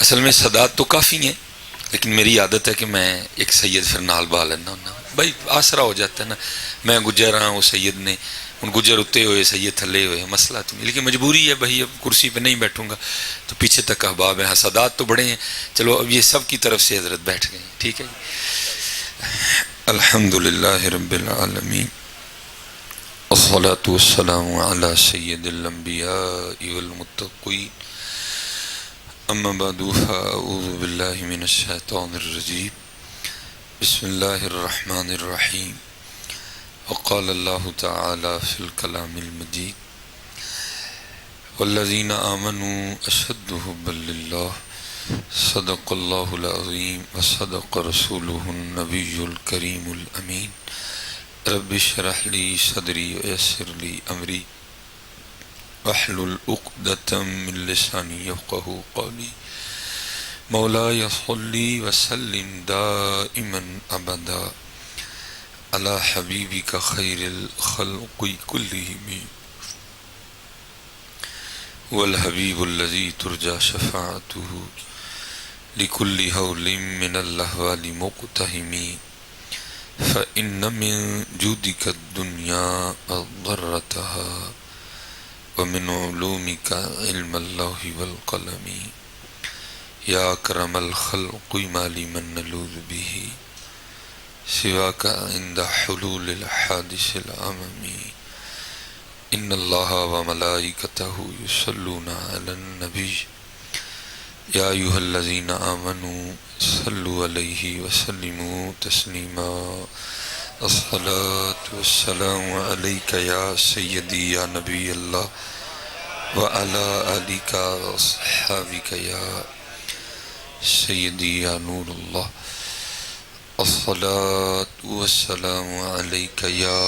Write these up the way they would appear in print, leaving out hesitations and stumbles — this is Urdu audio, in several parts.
اصل میں صدات تو کافی ہیں، لیکن میری عادت ہے کہ میں ایک سید پھر نال با لینا ہونا، بھائی آسرا ہو جاتا ہے نا. میں گجر رہا ہوں، سید نے ان گجر اتنے ہوئے، سید تھلے ہوئے، مسئلہ تو نہیں، لیکن مجبوری ہے بھائی، اب کرسی پہ نہیں بیٹھوں گا تو پیچھے تک احباب ہیں. حسادات تو بڑے ہیں. چلو اب یہ سب کی طرف سے حضرت بیٹھ گئے ہیں، ٹھیک ہے جی. الحمد للہ رب العالمین، والصلاة والسلام علی سید الانبیاء والمتقین، اما بعد فاعوذ باللہ من الشیطان الرجیم، بسم اللہ الرحمن الرحیم. وقال اللہ تعالی فی الکلام المجید: والذین آمنوا اشد حبا للہ، صدق اللہ العظیم وصدق رسولہ النبی الکریم الامین. رب اشرح لی صدری ویسر لی امری واحلل عقدۃ من لسانی یفقہوا قولی. مولاي صل وسلم دائما ابدا على حبيبك خير الخلق كلهم، والحبيب الذي ترجى شفاعته لكل هول من الاهوال مقتهم، فإن من جودك الدنيا ضرتها، ومن علومك علم اللوح والقلم. یا اکرم الخلق ما لمن نلوذ به سواك عند حلول الحادث العمم. ان اللہ وملائکته یصلون علی النبی یا ایھا الذین آمنوا صلوا علیہ وسلموا تسلیما. الصلاة والسلام علیک یا سیدی یا نبی اللہ وعلی آلک واصحابک یا سیدی یا نور اللہ. الصلاة والسلام علیک یا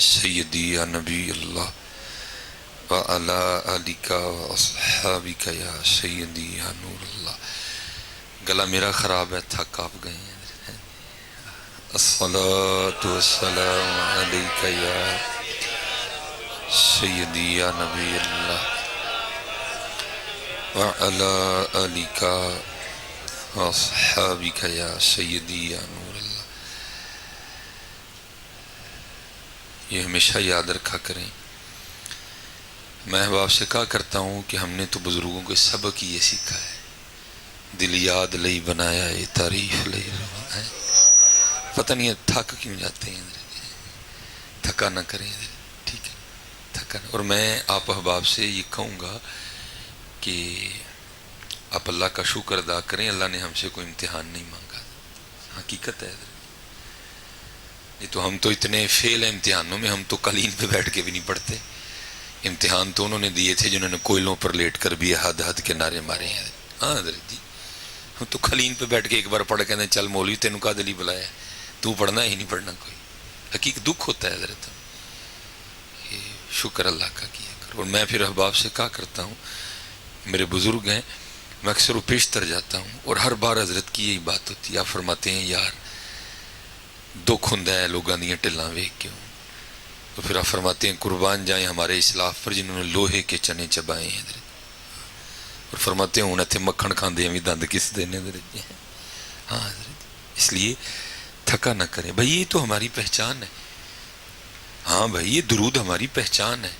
سیدی یا نبی اللہ وعلی آلک واصحابک یا سیدی یا نور اللہ. گلا میرا خراب ہے، تھک آپ گئے ہیں. الصلاة والسلام علیک یا سیدی یا نبی اللہ وعلى آلك واصحابك یا سیدی یا نور اللہ. یہ ہمیشہ یاد رکھا کریں. میں احباب سے کہا کرتا ہوں کہ ہم نے تو بزرگوں کے سبق ہی یہ سیکھا ہے، دل یاد لئی بنایا ہے، تعریف لئی ہے. پتہ نہیں ہے تھک کیوں جاتے ہیں. تھکا نہ کریں، ٹھیک ہے، تھکا نہ. اور میں آپ احباب سے یہ کہوں گا کہ آپ اللہ کا شکر ادا کریں، اللہ نے ہم سے کوئی امتحان نہیں مانگا. حقیقت ہے. یہ تو ہم تو اتنے فیل ہیں امتحانوں میں، ہم تو قالین پہ بیٹھ کے بھی نہیں پڑھتے. امتحان تو انہوں نے دیے تھے جنہوں نے کوئلوں پر لیٹ کر بھی حد حد کے نعرے مارے ہیں. ہاں حضرت جی، ہم تو قالین پہ بیٹھ کے ایک بار پڑھ کے چل مولوی تینوں کا دلی بلایا، تو پڑھنا ہی نہیں پڑھنا کوئی. حقیقت دکھ ہوتا ہے حضرت. یہ شکر اللہ کا کیا کرو. اور میں پھر احباب سے کہا کرتا ہوں، میرے بزرگ ہیں، میں اکثر و پیشتر جاتا ہوں اور ہر بار حضرت کی یہی بات ہوتی ہے. آپ فرماتے ہیں یار دکھ ہوں ہے لوگوں دیا ٹلاں ویکھ کے. تو پھر آپ فرماتے ہیں قربان جائیں ہمارے اسلاف پر جنہوں نے لوہے کے چنے چبائے ہیں حضرت. اور فرماتے ہیں ہوں اتنے مکھن کھاندے ہیں بھی دند کس دینے حضرت. ہاں حضرت، اس لیے تھکا نہ کریں بھائی، یہ تو ہماری پہچان ہے. ہاں بھائی، یہ درود ہماری پہچان ہے.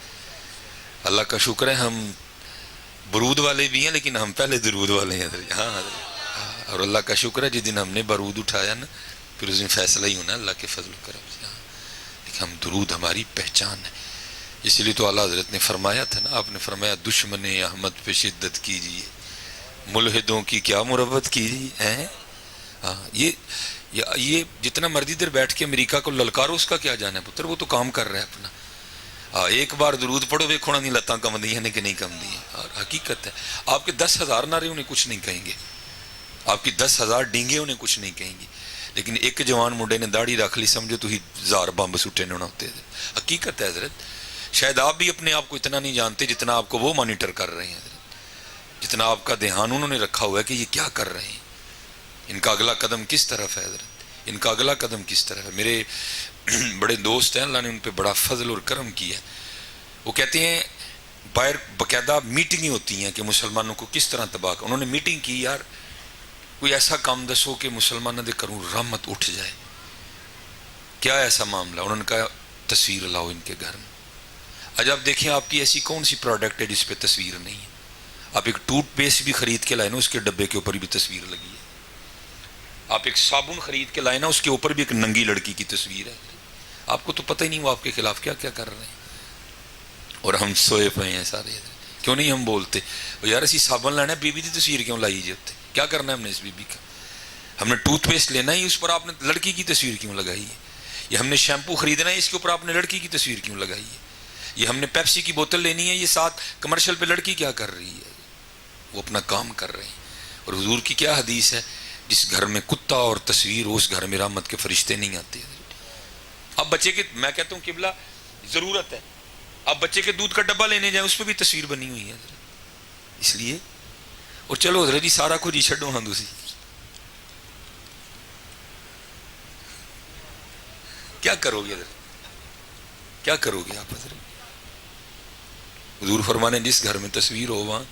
اللہ کا شکر ہے ہم برود والے بھی ہیں، لیکن ہم پہلے درود والے ہیں حضرت. ہاں حضرت. اور اللہ کا شکر ہے جس دن ہم نے برود اٹھایا نا، پھر اس دن فیصلہ ہی ہونا اللہ کے فضل و کرم سے. لیکن ہم درود ہماری پہچان ہے. اس لیے تو اعلیٰ حضرت نے فرمایا تھا نا، آپ نے فرمایا دشمن احمد پہ شدت کیجیے، ملحدوں کی کیا مروت کیجیے. ہاں، یہ جتنا مرضی دیر بیٹھ کے امریکہ کو للکارو، اس کا کیا جانا ہے پتر، وہ تو کام کر رہا ہے اپنا. ایک بار درود پڑھو ویکھونا نہیں لتاں کم دی ہیں کہ نہیں کم دی ہیں. حقیقت ہے. آپ کے 10,000 نعرے انہیں کچھ نہیں کہیں گے، آپ کی 10,000 ڈینگے انہیں کچھ نہیں کہیں گی، لیکن ایک جوان منڈے نے داڑھی رکھ لی، سمجھو تو ہی 1000 بمب سٹے نہ ہوتے. حقیقت ہے حضرت. شاید آپ بھی اپنے آپ کو اتنا نہیں جانتے جتنا آپ کو وہ مانیٹر کر رہے ہیں حضرت، جتنا آپ کا دھیان انہوں نے رکھا ہوا ہے کہ یہ کیا کر رہے ہیں، ان کا اگلا قدم کس طرف ہے حضرت، ان کا اگلا قدم کس طرف ہے. میرے بڑے دوست ہیں، اللہ نے ان پہ بڑا فضل اور کرم کیا ہے. وہ کہتے ہیں باہر باقاعدہ میٹنگیں ہوتی ہیں کہ مسلمانوں کو کس طرح تباہ کر. انہوں نے میٹنگ کی، یار کوئی ایسا کام دسو کہ مسلمانوں دے کروں رحمت اٹھ جائے. کیا ایسا معاملہ؟ انہوں نے کہا تصویر لاؤ ان کے گھر میں. آج آپ دیکھیں آپ کی ایسی کون سی پروڈکٹ ہے جس پہ تصویر نہیں ہے؟ آپ ایک ٹوتھ پیسٹ بھی خرید کے لائے نا، اس کے ڈبے کے اوپر بھی تصویر لگی ہے. آپ ایک صابن خرید کے لائے نا، اس کے اوپر بھی ایک ننگی لڑکی کی تصویر ہے. آپ کو تو پتہ ہی نہیں وہ آپ کے خلاف کیا کیا کر رہے ہیں. اور ہم سوئے پئے ہیں سارے. کیوں نہیں ہم بولتے یار اسی صابن لینا ہے، بی بی کی تصویر کیوں لائی جی اتنے؟ کیا کرنا ہے ہم نے اس بی بی کا؟ ہم نے ٹوتھ پیسٹ لینا ہے، اس پر آپ نے لڑکی کی تصویر کیوں لگائی ہے؟ یہ ہم نے شیمپو خریدنا ہے، اس کے اوپر آپ نے لڑکی کی تصویر کیوں لگائی ہے؟ یہ ہم نے پیپسی کی بوتل لینی ہے، یہ ساتھ کمرشل پہ لڑکی کیا کر رہی ہے؟ وہ اپنا کام کر رہے ہیں. اور حضور کی کیا حدیث ہے؟ جس گھر میں کتا اور تصویر ہو اس گھر میں رحمت کے فرشتے نہیں آتے. اب بچے کے، میں کہتا ہوں قبلہ ضرورت ہے، اب بچے کے دودھ کا ڈبہ لینے جائیں اس پہ بھی تصویر بنی ہوئی ہے اس لیے. اور چلو حضرت جی سارا کچھ ہی چھڈو ہاں دوسری کیا کرو گے حضرت؟ کیا کرو گے آپ حضرت؟ حضور فرمانے جس گھر میں تصویر ہو وہاں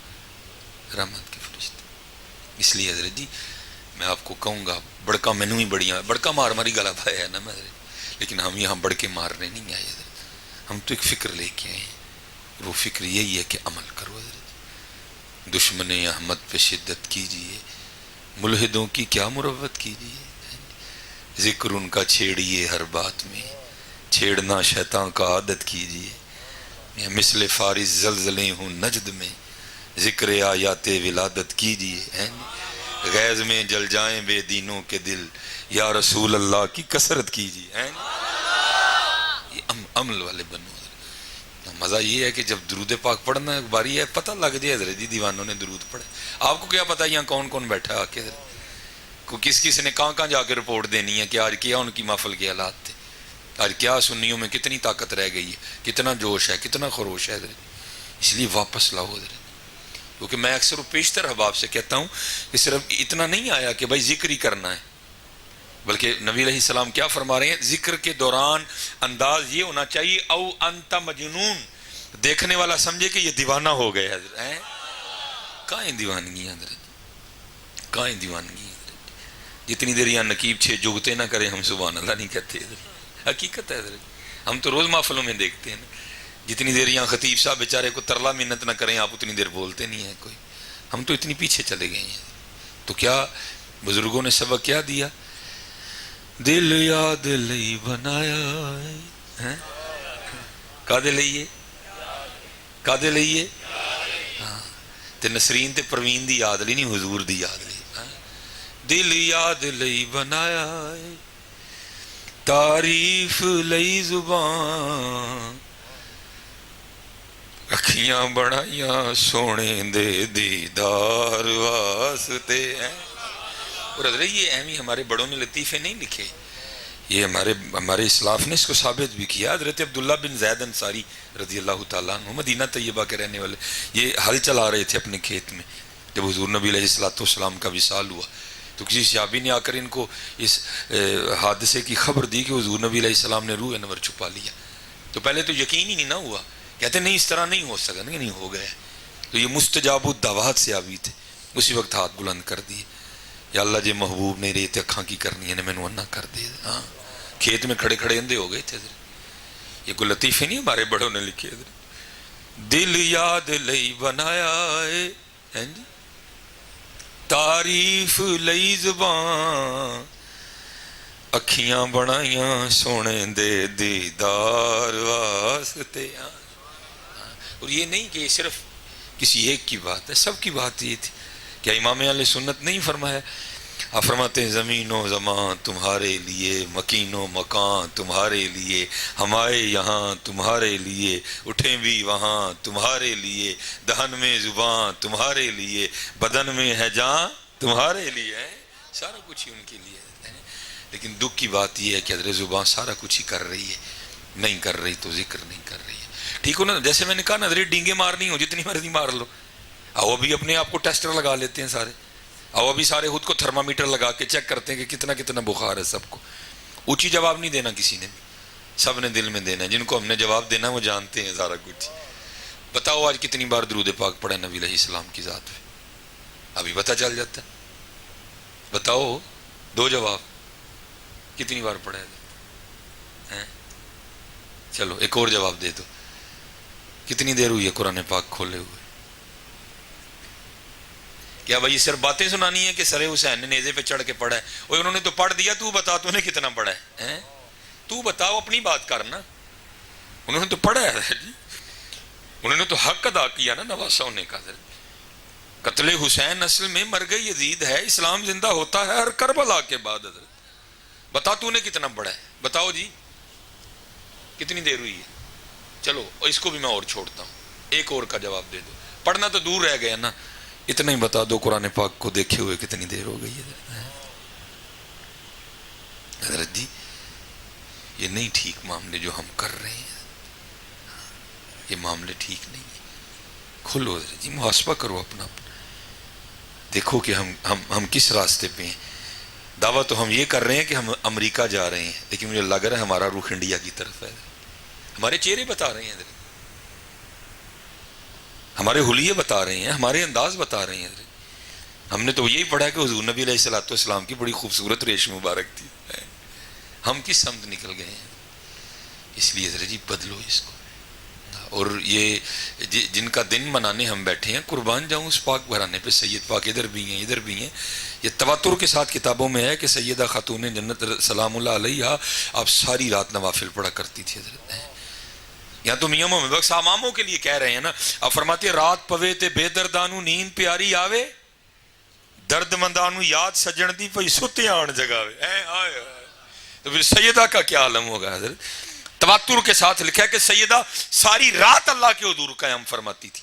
رحمت کے فرشتے. اس لیے حضرت جی میں آپ کو کہوں گا، بڑکا مینوں ہی بڑیاں بڑکا مار ماری گلا پایا ہے نا میں حضرت، لیکن ہم یہاں بڑکے مارنے نہیں آئے حضرت. ہم تو ایک فکر لے کے آئے ہیں، وہ فکر یہی ہے کہ عمل کرو حضرت. دشمن احمد پہ شدت کیجئے، ملحدوں کی کیا مروت کیجئے. ذکر ان کا چھیڑیے ہر بات میں، چھیڑنا شیطان کا عادت کیجئے. مثل فارس زلزلے ہوں نجد میں، ذکر آیات ولادت کیجئے. غیظ میں جل جائیں بے دینوں کے دل، یا رسول اللہ کی کثرت کیجئے. یہ عمل والے بنو. مزہ یہ ہے کہ جب درود پاک پڑھنا باری ہے پتہ لگ جائے حضرت جی دیوانوں نے درود پڑھے. آپ کو کیا پتہ یہاں کون کون بیٹھا ہے آ کے حضرت کو، کس کس نے کہاں جا کے رپورٹ دینی ہے کہ آج کیا ان کی محفل کے حالات تھے، آج کیا سنیوں میں کتنی طاقت رہ گئی ہے، کتنا جوش ہے، کتنا خروش ہے حضرت. اس لیے واپس لاؤ حضرت. کیونکہ میں اکثر پیشتر احباب سے کہتا ہوں کہ صرف اتنا نہیں آیا کہ بھائی ذکر ہی کرنا ہے، بلکہ نبی علیہ السلام کیا فرما رہے ہیں؟ ذکر کے دوران انداز یہ ہونا چاہیے او انت مجنون، دیکھنے والا سمجھے کہ یہ دیوانہ ہو گئے حضرت. کہاں دیوانگی حضرت، کہاں دیوانگی حضرت. جتنی دیر یہاں نقیب چھ جگتے نہ کریں ہم سبحان اللہ نہیں کہتے حضرت. حقیقت ہے حضرت، ہم تو روز محفلوں میں دیکھتے ہیں نا، جتنی دیر یہاں خطیب صاحب بیچارے کو ترلا منت نہ کریں آپ اتنی دیر بولتے نہیں ہیں کوئی. ہم تو اتنی پیچھے چلے گئے ہیں. تو کیا بزرگوں نے سبق کیا دیا؟ دل یاد لئی بنایا ہے، کادے لئیے کادے لئیے ہاں تے نسرین تے پروین دی یاد لی نہیں، حضور دی یاد لی. دل یاد لئی بنایا ہے، تعریف لئی زبان، اکھیاں بڑھائیاں سونے دے دیدار واسطے ہیں. اور حضرت یہ اہمی ہمارے بڑوں نے لطیفے نہیں لکھے، یہ ہمارے اسلاف نے اس کو ثابت بھی کیا. حضرت عبداللہ بن زید انصاری رضی اللہ تعالیٰ عنہ مدینہ طیبہ کے رہنے والے، یہ ہل چلا رہے تھے اپنے کھیت میں جب حضور نبی علیہ السلام کا وصال ہوا. تو کسی صحابی نے آ کر ان کو اس حادثے کی خبر دی کہ حضور نبی علیہ السلام نے روح انور چھپا لیا. تو پہلے تو یقین ہی نہیں نہ ہوا، کہتے نہیں اس طرح نہیں ہو سکا، نہیں ہو گئے. تو یہ مستجاب الدعوات سے آبی تھے. اسی وقت ہاتھ بلند کر دیے، یا اللہ جے محبوب نے ریت اکھاں کی کرنی ہے میں نہ کر دے. ہاں کھیت میں کھڑے کھڑے اندھے ہو گئے تھے. یہ کوئی لطیفے نہیں ہمارے بڑوں نے لکھے. دل یاد لئی بنایا ہے جی، تعریف لئی زبان، اکھیاں بنائیاں سونے دے دیدار واسطے. اور یہ نہیں کہ صرف کسی ایک کی بات ہے، سب کی بات یہ تھی. کیا امام اہل سنت نہیں فرمایا؟ آپ فرماتے ہیں زمین و زمان تمہارے لیے، مکین و مکان تمہارے لیے، ہم آئے یہاں تمہارے لیے، اٹھیں بھی وہاں تمہارے لیے، دہن میں زبان تمہارے لیے، بدن میں ہے جان تمہارے لیے. سارا کچھ ہی ان کے لیے ہے. لیکن دکھ کی بات یہ ہے کہ حضرت زبان سارا کچھ ہی کر رہی ہے، نہیں کر رہی تو ذکر نہیں کر رہی ہے. ٹھیک ہو نا؟ جیسے میں نے کہا نا حضرت ڈینگے مارنی ہو جتنی مرضی مار لو. آؤ ابھی اپنے آپ کو ٹیسٹر لگا لیتے ہیں سارے. آؤ ابھی سارے خود کو تھرمامیٹر لگا کے چیک کرتے ہیں کہ کتنا بخار ہے. سب کو اونچی جواب نہیں دینا کسی نے بھی، سب نے دل میں دینا ہے. جن کو ہم نے جواب دینا وہ جانتے ہیں سارا کچھ. بتاؤ آج کتنی بار درود پاک پڑھے نبی علیہ السلام کی ذات پہ؟ ابھی پتہ چل جاتا ہے. بتاؤ، دو جواب. کتنی بار پڑھا ہے؟ چلو ایک اور جواب دے دو. کتنی دیر ہوئی ہے قرآن پاک کھولے ہوئے؟ کیا بھائی صرف باتیں سنانی ہے کہ سر حسین نے نیزے پہ چڑھ کے پڑھا ہے؟ وہ انہوں نے تو پڑھ دیا، تو بتا تو نے کتنا پڑھا ہے؟ تو بتاؤ، اپنی بات کرنا. انہوں نے تو پڑھا ہے جی، انہوں نے تو حق ادا کیا نا نواسا ہونے کا. قتل حسین اصل میں مرگ یزید ہے، اسلام زندہ ہوتا ہے ہر کربلا کے بعد. حضرت بتا تو نے کتنا پڑھا ہے؟ بتاؤ جی کتنی دیر ہوئی ہے؟ چلو اس کو بھی میں اور چھوڑتا ہوں، ایک اور کا جواب دے دو. پڑھنا تو دور رہ گیا نا، اتنا ہی بتا دو قرآن پاک کو دیکھے ہوئے کتنی دیر ہو گئی ہے. حضرت جی یہ نہیں ٹھیک معاملے جو ہم کر رہے ہیں، یہ معاملے ٹھیک نہیں ہے. کھلو حضرت جی، محاسبہ کرو اپنا. دیکھو کہ ہم کس راستے پہ ہیں. دعویٰ تو ہم یہ کر رہے ہیں کہ ہم امریکہ جا رہے ہیں، لیکن مجھے لگ رہا ہے ہمارا رخ انڈیا کی طرف ہے. ہمارے چہرے بتا رہے ہیں حضرت، ہمارے حلیے بتا رہے ہیں، ہمارے انداز بتا رہے ہیں. ہم نے تو یہی پڑھا کہ حضور نبی علیہ السلام کی بڑی خوبصورت ریش مبارک تھی. ہم کس سمت نکل گئے ہیں؟ اس لیے حضرت جی بدلو اس کو. اور یہ جن کا دن منانے ہم بیٹھے ہیں، قربان جاؤں اس پاک گھرانے پہ. سید پاک ادھر بھی ہیں ادھر بھی ہیں. یہ تواتر کے ساتھ کتابوں میں ہے کہ سیدہ خاتون جنت سلام اللہ علیہا آپ ساری رات نوافل پڑھا کرتی تھی حضرت. یہاں تو میاں محمد بخش اماموں کے لیے کہہ رہے ہیں نا. آپ فرماتے ہیں رات پوے تے بے دردانو نیند پیاری آوے، درد مندانو یاد سجن دی پئی ستے آن جگاوے. تو پھر سیدہ کا کیا عالم ہوگا حضرت؟ تواتر کے ساتھ لکھا ہے کہ سیدہ ساری رات اللہ کے حضور قیام فرماتی تھی.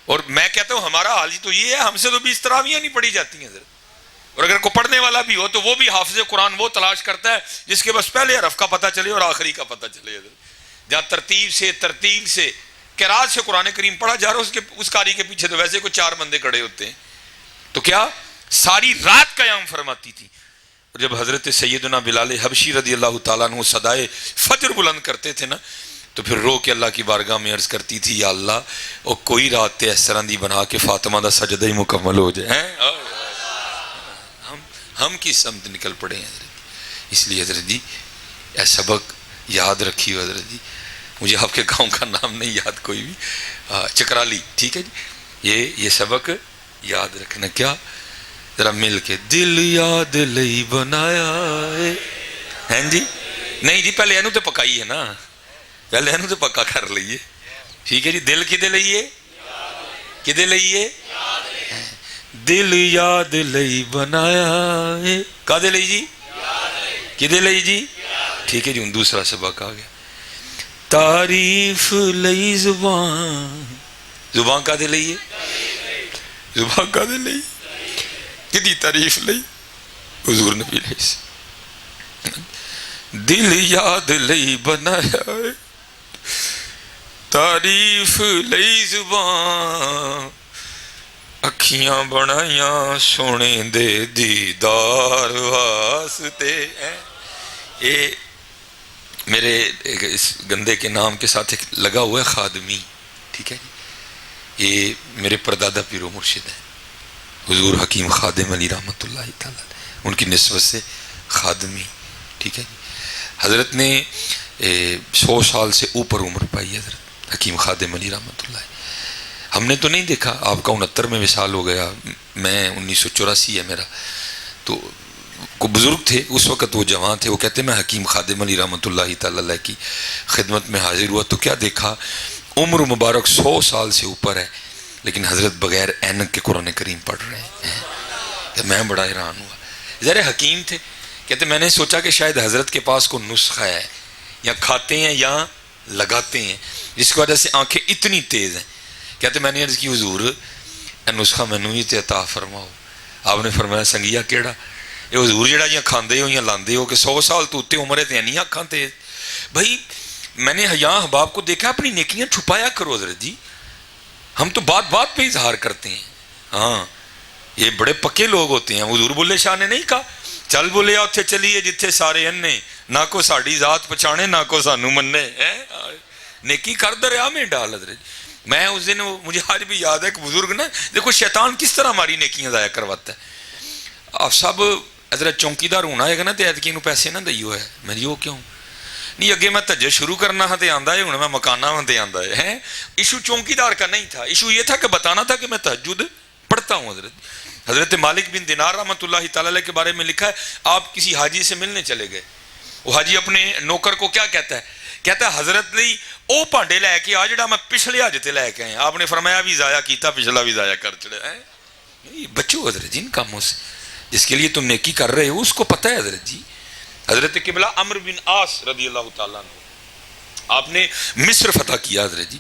اور میں کہتا ہوں ہمارا حال ہی تو یہ ہے، ہم سے تو 20 تراویحیں نہیں پڑھی جاتی ہیں حضرت. اور اگر کوئی پڑھنے والا بھی ہو تو وہ بھی حافظ قرآن وہ تلاش کرتا ہے جس کے بس پہلے حرف کا پتہ چلے اور آخری کا پتہ چلے حضرت. جہاں ترتیل سے قرات سے قرآن کریم پڑھا جا رہا ہے، اس قاری کے پیچھے تو ویسے کوئی 4 بندے کھڑے ہوتے ہیں. تو کیا ساری رات قیام فرماتی تھی. اور جب حضرت سیدنا بلال حبشی رضی اللہ تعالیٰ عنہ صدائے فجر بلند کرتے تھے نا، تو پھر رو کے اللہ کی بارگاہ میں عرض کرتی تھی، یا اللہ وہ کوئی رات تے اس طرح دی بنا کے فاطمہ دا سجدہ ہی مکمل ہو جائے. ہم کی سمت نکل پڑے ہیں حضرت. اس لیے حضرت جی اے سبق یاد رکھیے حضرت جی. مجھے آپ کے گاؤں کا نام نہیں یاد کوئی بھی، چکرالی، ٹھیک ہے جی. یہ سبق یاد رکھنا. کیا ذرا مل کے دل یاد لئی بنایا ہے جی. نہیں جی پہلے اینو تو پکائی ہے نا، پہلے اینو تو پکا کر لئیے، ٹھیک ہے جی. دل کدے لئیے، کدے لئیے؟ دل یاد لئی بنایا ہے. کدے لئی جی؟ کدے لئی جی؟ ٹھیک ہے جی. دوسرا سبق آ گیا. تعریف لئی زبان، زبان کدے لئیے؟ زبان کدے لئی؟ کدی تعریف لئی؟ حضور نبی علیہ السلام. دل یاد لئی بنایا ہے، تعریف لئی زبان، اکھیاں بنائیاں سونے دے دیدار واسطے. یہ میرے اس گندے کے نام کے ساتھ ایک لگا ہوا ہے خادمی، ٹھیک ہے جی. یہ میرے پردادا پیر و مرشد ہیں حضور حکیم خادم علی رحمۃ اللہ تعالیٰ، ان کی نسبت سے خادمی، ٹھیک ہے جی. حضرت نے 100 سال سے اوپر عمر پائی حضرت حکیم خادم علی رحمۃ اللہ. ہم نے تو نہیں دیکھا، آپ کا 69 میں وصال ہو گیا، میں 1984 ہے میرا. تو کو بزرگ تھے اس وقت، وہ جوان تھے. وہ کہتے میں حکیم خادم علی رحمۃ اللہ تعالیٰ کی خدمت میں حاضر ہوا تو کیا دیکھا، عمر مبارک 100 سال سے اوپر ہے، لیکن حضرت بغیر اینک کے قرآن کریم پڑھ رہے ہیں. میں بڑا حیران ہوا. ذرا حکیم تھے. کہتے میں نے سوچا کہ شاید حضرت کے پاس کوئی نسخہ ہے، یا کھاتے ہیں یا لگاتے ہیں، جس کی وجہ سے آنکھیں اتنی تیز ہیں. کہتے میں نے عرض کی حضور نسخہ مینوں ہی تے عطا فرماؤ. آپ نے فرمایا سنگیا کیڑا؟ یہ حضور جڑا یا کھاندے ہو یا لاندے ہو کہ 100 سال تو اتے عمر ہے تے نہیں آنکھاں تیز. بھائی میں نے حیا احباب کو دیکھا، اپنی نیکیاں چھپایا کرو حضرت جی. ہم تو بات بات پہ اظہار کرتے ہیں. ہاں یہ بڑے پکے لوگ ہوتے ہیں. حضور بلے شاہ نے نہیں کہا چل بولیا اتھے چلیے جتھے سارے انے، نہ کو ساڑی ذات پچھانے نہ کو سانو مننے. نیکی کر دریا میں ڈال حضرت جی۔ میں اس دن مجھے آج بھی یاد ہے کہ بزرگ نا دیکھو شیطان کس طرح ہماری نیکیاں ضائع کرواتا ہے۔ آپ سب حضرت چوکیدار ہونا ہے نا تو ایتکی نو پیسے نہ دئیو ہے، میں وہ کیوں نہیں، اگے میں تہجد شروع کرنا ہاں تے آندا ہے، ہوں میں مکانا ہاں تے آندا ہے۔ ایشو چوکیدار کا نہیں تھا، ایشو یہ تھا کہ بتانا تھا کہ میں تہجد پڑھتا ہوں۔ حضرت مالک بن دینار رحمۃ اللہ تعالی علیہ کے بارے میں لکھا ہے، آپ کسی حاجی سے ملنے چلے گئے، وہ حاجی اپنے نوکر کو کیا کہتا ہے، کہتا ہے حضرت لئی او بھانڈے لے کے آ جڑا میں پچھلے حج تے لے کے آیا۔ آپ نے فرمایا بھی ضائع کیتا، پچھلا بھی ضائع کر چڑھا ہے۔ بچو حضرت جن کاموں سے جس کے لیے تم نیکی کر رہے ہو اس کو پتہ ہے حضرت جی۔ حضرت قبلہ عمرو بن عاص رضی اللہ تعالیٰ عنہ آپ نے مصر فتح کیا حضرت جی۔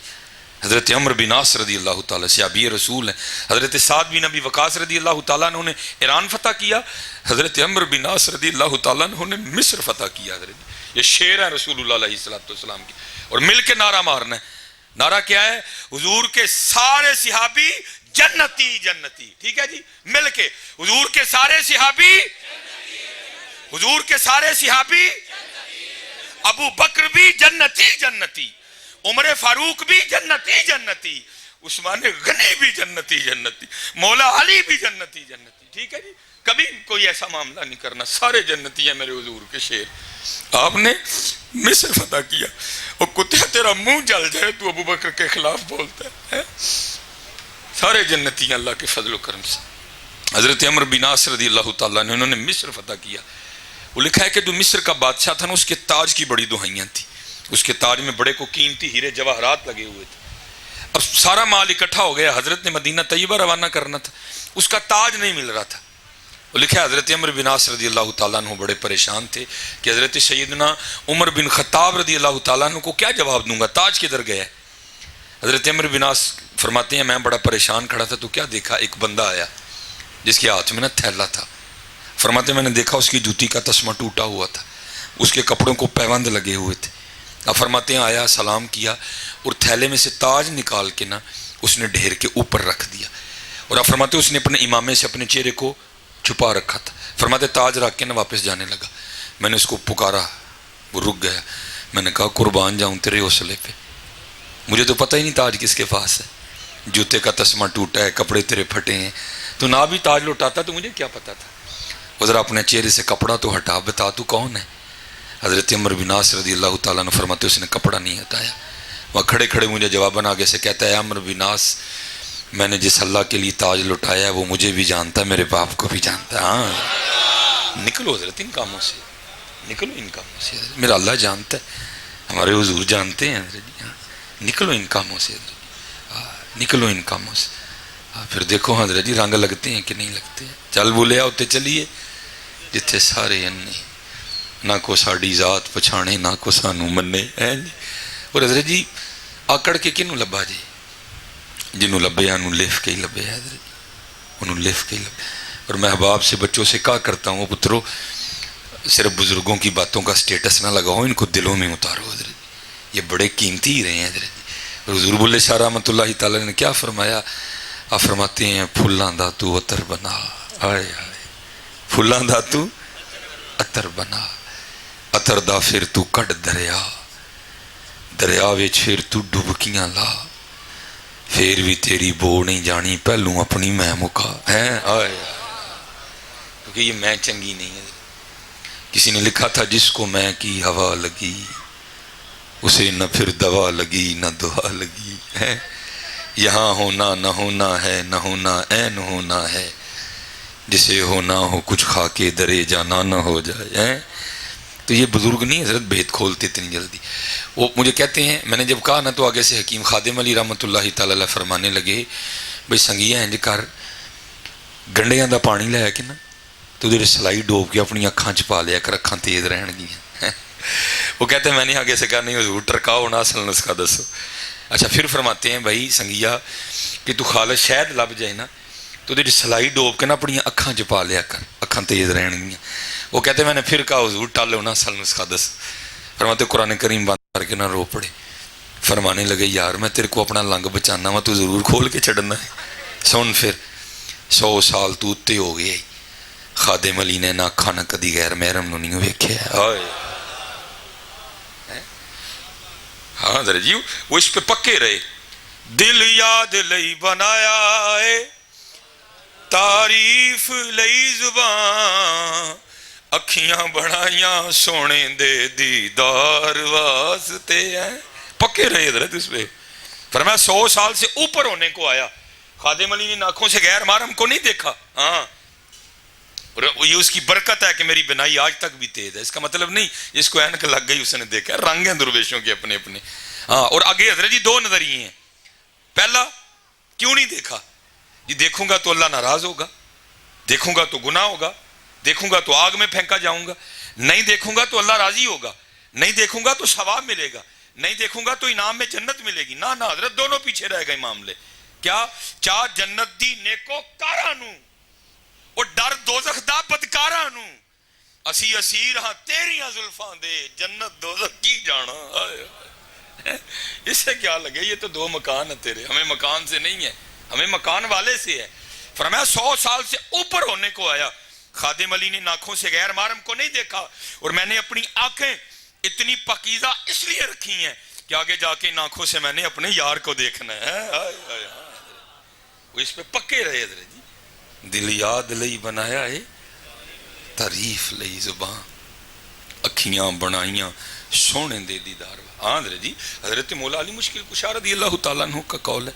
حضرت عمرو بن عاص رضی اللہ تعالیٰ صحابی رسول ہیں۔ حضرت سعد بن ابی وقاص رضی اللہ تعالیٰ عنہ نے ایران فتح کیا، حضرت عمرو بن عاص رضی اللہ تعالیٰ عنہ نے مصر فتح کیا حضرت جی۔ یہ شعر ہے رسول اللہ علیہ السلام کی، اور مل کے نعرہ مارنا ہے۔ نعرہ کیا ہے؟ حضور کے سارے صحابی جنتی جنتی، ٹھیک ہے جی، مل کے حضور کے سارے صحابی، حضور کے سارے صحابی، ابو بکر بھی جنتی جنتی، عمر فاروق بھی جنتی جنتی، عثمان غنی بھی جنتی جنتی، مولا علی بھی جنتی جنتی، ٹھیک ہے جی۔ کبھی کوئی ایسا معاملہ نہیں کرنا، سارے جنتی ہیں میرے حضور کے شعر۔ آپ نے مصر فتح کیا، اور کتے تیرا منہ جل جائے تو ابو بکر کے خلاف بولتا ہے۔ سارے جنتی ہیں اللہ کے فضل و کرم سے۔ حضرت عمرو بن عاص رضی اللہ تعالیٰ نے انہوں نے مصر فتح کیا۔ وہ لکھا ہے کہ جو مصر کا بادشاہ تھا نا اس کے تاج کی بڑی دہائیاں تھی، اس کے تاج میں بڑے کو قیمتی ہیرے جواہرات لگے ہوئے تھے۔ اب سارا مال اکٹھا ہو گیا، حضرت نے مدینہ طیبہ روانہ کرنا تھا، اس کا تاج نہیں مل رہا تھا۔ وہ لکھا ہے حضرت عمرو بن عاص رضی اللہ تعالیٰ عنہ بڑے پریشان تھے کہ حضرت سیدنا عمر بن خطاب رضی اللہ تعالیٰ عنہ کو کیا جواب دوں گا، تاج کدھر گیا ہے؟ حضرت عمرو بن عاص فرماتے ہیں میں بڑا پریشان کھڑا تھا تو کیا دیکھا، ایک بندہ آیا جس کے ہاتھ میں نا تھیلا تھا۔ فرماتے ہیں میں نے دیکھا اس کی جوتی کا تسمہ ٹوٹا ہوا تھا، اس کے کپڑوں کو پیوند لگے ہوئے تھے۔ اب فرماتے ہیں آیا، سلام کیا، اور تھیلے میں سے تاج نکال کے نا اس نے ڈھیر کے اوپر رکھ دیا، اور اب فرماتے ہیں اس نے اپنے امامے سے اپنے چہرے کو چھپا رکھا تھا۔ فرماتے تاج رکھ کے نا واپس جانے لگا، میں نے اس کو پکارا، وہ رک گیا۔ میں نے کہا قربان جاؤں تیرے حوصلے پہ، مجھے تو پتہ ہی نہیں تاج کس کے پاس ہے، جوتے کا تسمہ ٹوٹا ہے، کپڑے تیرے پھٹے ہیں، تو نہ بھی تاج لوٹاتا تو مجھے کیا پتا تھا۔ وہ ذرا اپنے چہرے سے کپڑا تو ہٹا، بتا تو کون ہے؟ حضرت عمرو بن عاص رضی اللہ تعالیٰ عنہ فرماتے اس نے کپڑا نہیں ہٹایا، وہ کھڑے کھڑے مجھے جواباً آگے سے کہتا ہے عمرو بن عاص میں نے جس اللہ کے لیے تاج لٹایا ہے وہ مجھے بھی جانتا ہے، میرے باپ کو بھی جانتا ہے۔ ہاں نکلو حضرت ان کاموں سے، نکلو ان کاموں سے، میرا اللہ جانتا ہے، ہمارے حضور جانتے ہیں حضرت، نکلو ان کاموں سے حضرت، نکلو ان کاموں سے۔ پھر دیکھو حضرت جی رنگ لگتے ہیں کہ نہیں لگتے ہیں۔ چل بولے آتے چلیے جتھے سارے انے، نہ کو ساڑی ذات پچھانے نہ کو سانو منے۔ اور حضرت جی آکڑ کے کنوں لبا جی، جنہوں لبے انہوں لف کے ہی لبے حضرت، انہوں لف کے ہی لبے۔ اور میں احباب سے بچوں سے کہا کرتا ہوں پترو صرف بزرگوں کی باتوں کا سٹیٹس نہ لگاؤ، ان کو دلوں میں اتارو حضرت، یہ بڑے قیمتی ہی رہے ہیں حضرت۔ حضور بلے شاہ رحمۃ اللہ تعالیٰ نے کیا فرمایا؟ آپ فرماتے ہیں پھلاں دا تو عطر بنا، آئے آئے پھلاں دا تو عطر بنا، عطر دا پھر تو کٹ دریا، دریا وچ پھر تو ڈبکیاں لا، پھر بھی تیری بو نہیں جانی پہلوں اپنی میں مکا ہے۔ آئے کیونکہ یہ میں چنگی نہیں ہے۔ کسی نے لکھا تھا جس کو میں کی ہوا لگی اسے نہ پھر دوا لگی نہ دعا لگی ہے، یہاں ہونا نہ ہونا ہے، نہ ہونا عین ہونا ہے، جسے ہونا ہو کچھ کھا کے درے جانا نہ ہو جائے۔ تو یہ بزرگ نہیں حضرت بھید کھولتے اتنی جلدی۔ وہ مجھے کہتے ہیں میں نے جب کہا نا تو آگے سے حکیم خادم علی رحمۃ اللہ تعالی علیہ فرمانے لگے بھئی سنگیا انج کر گنڈیاں دا پانی لے کے نا تو ادھر سلائی ڈوب کے اپنی اکھاں چ پا لیا کر، اکھاں تیز رہن گیاں۔ وہ کہتے ہیں میں نے آگے سے کہا نہیں حضور ٹرکاؤ نہ اصل نسخہ دسو۔ اچھا پھر فرماتے ہیں بھائی سنگیا کہ تو خالص شہد لب جائے نا تو ادھر سلائی ڈوب کے نا اپنی اکھاں چ پا لیا کر، اکھاں تیز رہن گیاں۔ وہ کہتے ہیں میں نے پھر کہا حضور ٹالو نہ اصل نسخہ دس۔ فرماتے قرآن کریم بند کر کے نہ رو پڑے۔ فرمانے لگے یار میں تیرے کو اپنا لنگ بچانا وا، تو ضرور کھول کے چڑھنا ہے۔ سن پھر 100 سال تو اتے ہو گئے، خادم علی نے نہ اکھاں نہ کدی غیر محرم نو نہیں ویکھیا۔ ہاں ذرا جی وہ اس پہ پکے رہے. دل یاد لئی بنایا ہے تعریف لئی زبان اکھیاں بڑھائیاں سونے دے دیدار واسطے ہیں. پکے رہے حضرت اس پہ. فرمایا 100 سال سے اوپر ہونے کو آیا. خادم علی نے آنکھوں سے غیر محرم کو نہیں دیکھا. ہاں یہ اس کی برکت ہے کہ میری بنائی آج تک بھی تیز ہے. اس کا مطلب نہیں جس کو اینک لگ گئی اس نے دیکھا. رنگ ہیں درویشوں کے اپنے اپنے. ہاں اور آگے حضرت جی 2 نظریے ہیں. پہلا کیوں نہیں دیکھا جی دیکھوں گا تو اللہ ناراض ہوگا, دیکھوں گا تو گناہ ہوگا, دیکھوں گا تو آگ میں پھینکا جاؤں گا, نہیں دیکھوں گا تو اللہ راضی ہوگا, نہیں دیکھوں گا تو ثواب ملے گا, نہیں دیکھوں گا تو انعام میں جنت ملے گی. نہ حضرت دونوں پیچھے رہ گئے معاملے. کیا چاہ جنت دی نیکو کاراں نوں اور ڈر دوزخ دا بدکاراں نوں اسی اسیر ہاں تیریاں زلفاں دے جنت دوزخ کی جانا. اس سے کیا لگے یہ تو 2 مکان ہیں تیرے, ہمیں مکان سے نہیں ہے, ہمیں مکان والے سے ہے. فرمایا 100 سال سے اوپر ہونے کو آیا. خادم علی نے آنکھوں سے غیر محرم کو نہیں دیکھا اور میں نے اپنی آنکھیں اتنی پاکیزہ اس لیے رکھی ہیں کہ آگے جا کے ان آنکھوں سے میں نے اپنے یار کو دیکھنا ہے. وہ اس پہ پکے رہے حضرت جی. دل یاد لئی بنایا ہے تعریف لئی زبان اکھیاں بنائیاں سونے دے دیدار. ہاں حضرت جی حضرت مولا علی مشکل کشا رضی اللہ تعالیٰ عنہ کا قول ہے.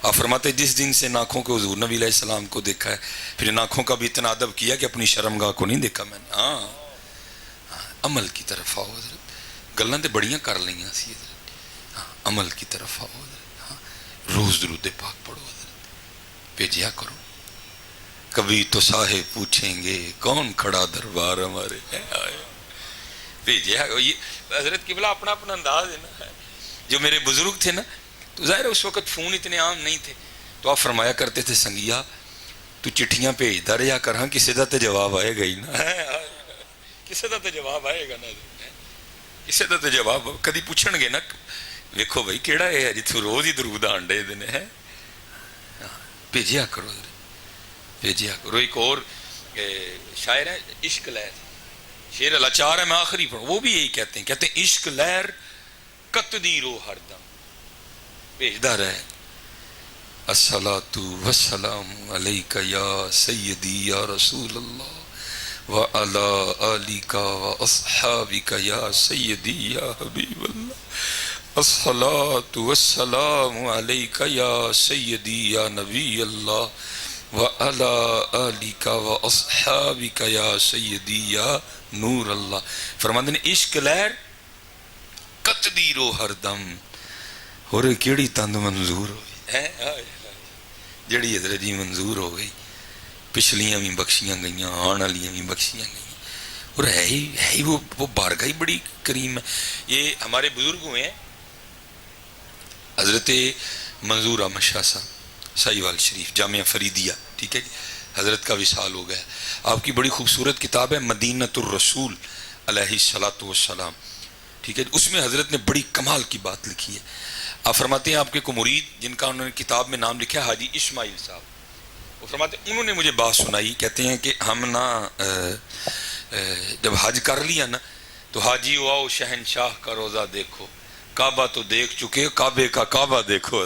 آپ فرماتے جس دن سے آنکھوں کو حضور نبی علیہ السلام کو دیکھا ہے پھر ان آنکھوں کا بھی اتنا ادب کیا کہ اپنی شرمگاہ کو نہیں دیکھا میں نے. ہاں عمل کی طرف آؤ حضرت. گلاں تے بڑیاں کر لیاں سی حضرت. ہاں عمل کی طرف آؤ حضرت. ہاں روز درود پاک پڑھو حضرت, بھیجیا کرو. کبھی تو صاحب پوچھیں گے کون کھڑا دربار ہمارے. بھیجیا یہ حضرت کی بلا اپنا اپنا انداز ہے نا. جو میرے بزرگ تھے نا تو ظاہر ہے اس وقت فون اتنے عام نہیں تھے تو آپ فرمایا کرتے تھے سنگیا تو چٹھیاں بھیجدا رہیا کر, ہاں کسی دا تے جواب آئے گا ہی نا. کسی دا تے جواب آئے گا نا, کسی دا تے جواب کدی پوچھن گے نا ویکھو بھائی کیڑا ہے جتھوں روز ہی درود آنڈے دے نے. بھیجیا کرو بھیجیا کرو. ایک اور شاعر ہے عشق لہر, شعر الاچار ہے میں آخری پڑھوں, وہ بھی یہی کہتے ہیں عشق لہر کتدی رو ہر دم بھیجدا رہے. الصلاۃ والسلام علیک یا سیدی یا رسول اللہ وعلی آلک واصحابک یا سیدی یا حبیب اللہ. الصلاۃ والسلام علیک یا سیدی یا نبی اللہ وعلی آلک واصحابک یا سیدی یا نور اللہ. فرماندے نے عشق لہر کتدی رو ہر دم اور کیڑی تند منظور ہوئی جڑی حضرت جی منظور ہو گئی. پچھلیاں بھی بخشیاں گئیاں, آن والیاں بھی بخشیاں گئیاں, اور ہے ہی وہ بارگاہ ہی بڑی کریم ہے. یہ ہمارے بزرگ ہوئے ہیں حضرت منظور احمد شاہ صاحب ساہیوال شریف جامعہ فریدیہ, ٹھیک ہے جی. حضرت کا وصال ہو گیا. آپ کی بڑی خوبصورت کتاب ہے مدینۃ الرسول علیہ الصلاۃ والسلام, ٹھیک ہے. اس میں حضرت نے بڑی کمال کی بات لکھی ہے. آپ فرماتے ہیں آپ کے کو مرید جن کا انہوں نے کتاب میں نام لکھا ہے حاجی اسماعیل صاحب, وہ فرماتے ہیں انہوں نے مجھے بات سنائی. کہتے ہیں کہ ہم نا جب حج کر لیا نا تو حاجی آؤ شہنشاہ کا روزہ دیکھو, کعبہ تو دیکھ چکے کعبے کا کعبہ دیکھو.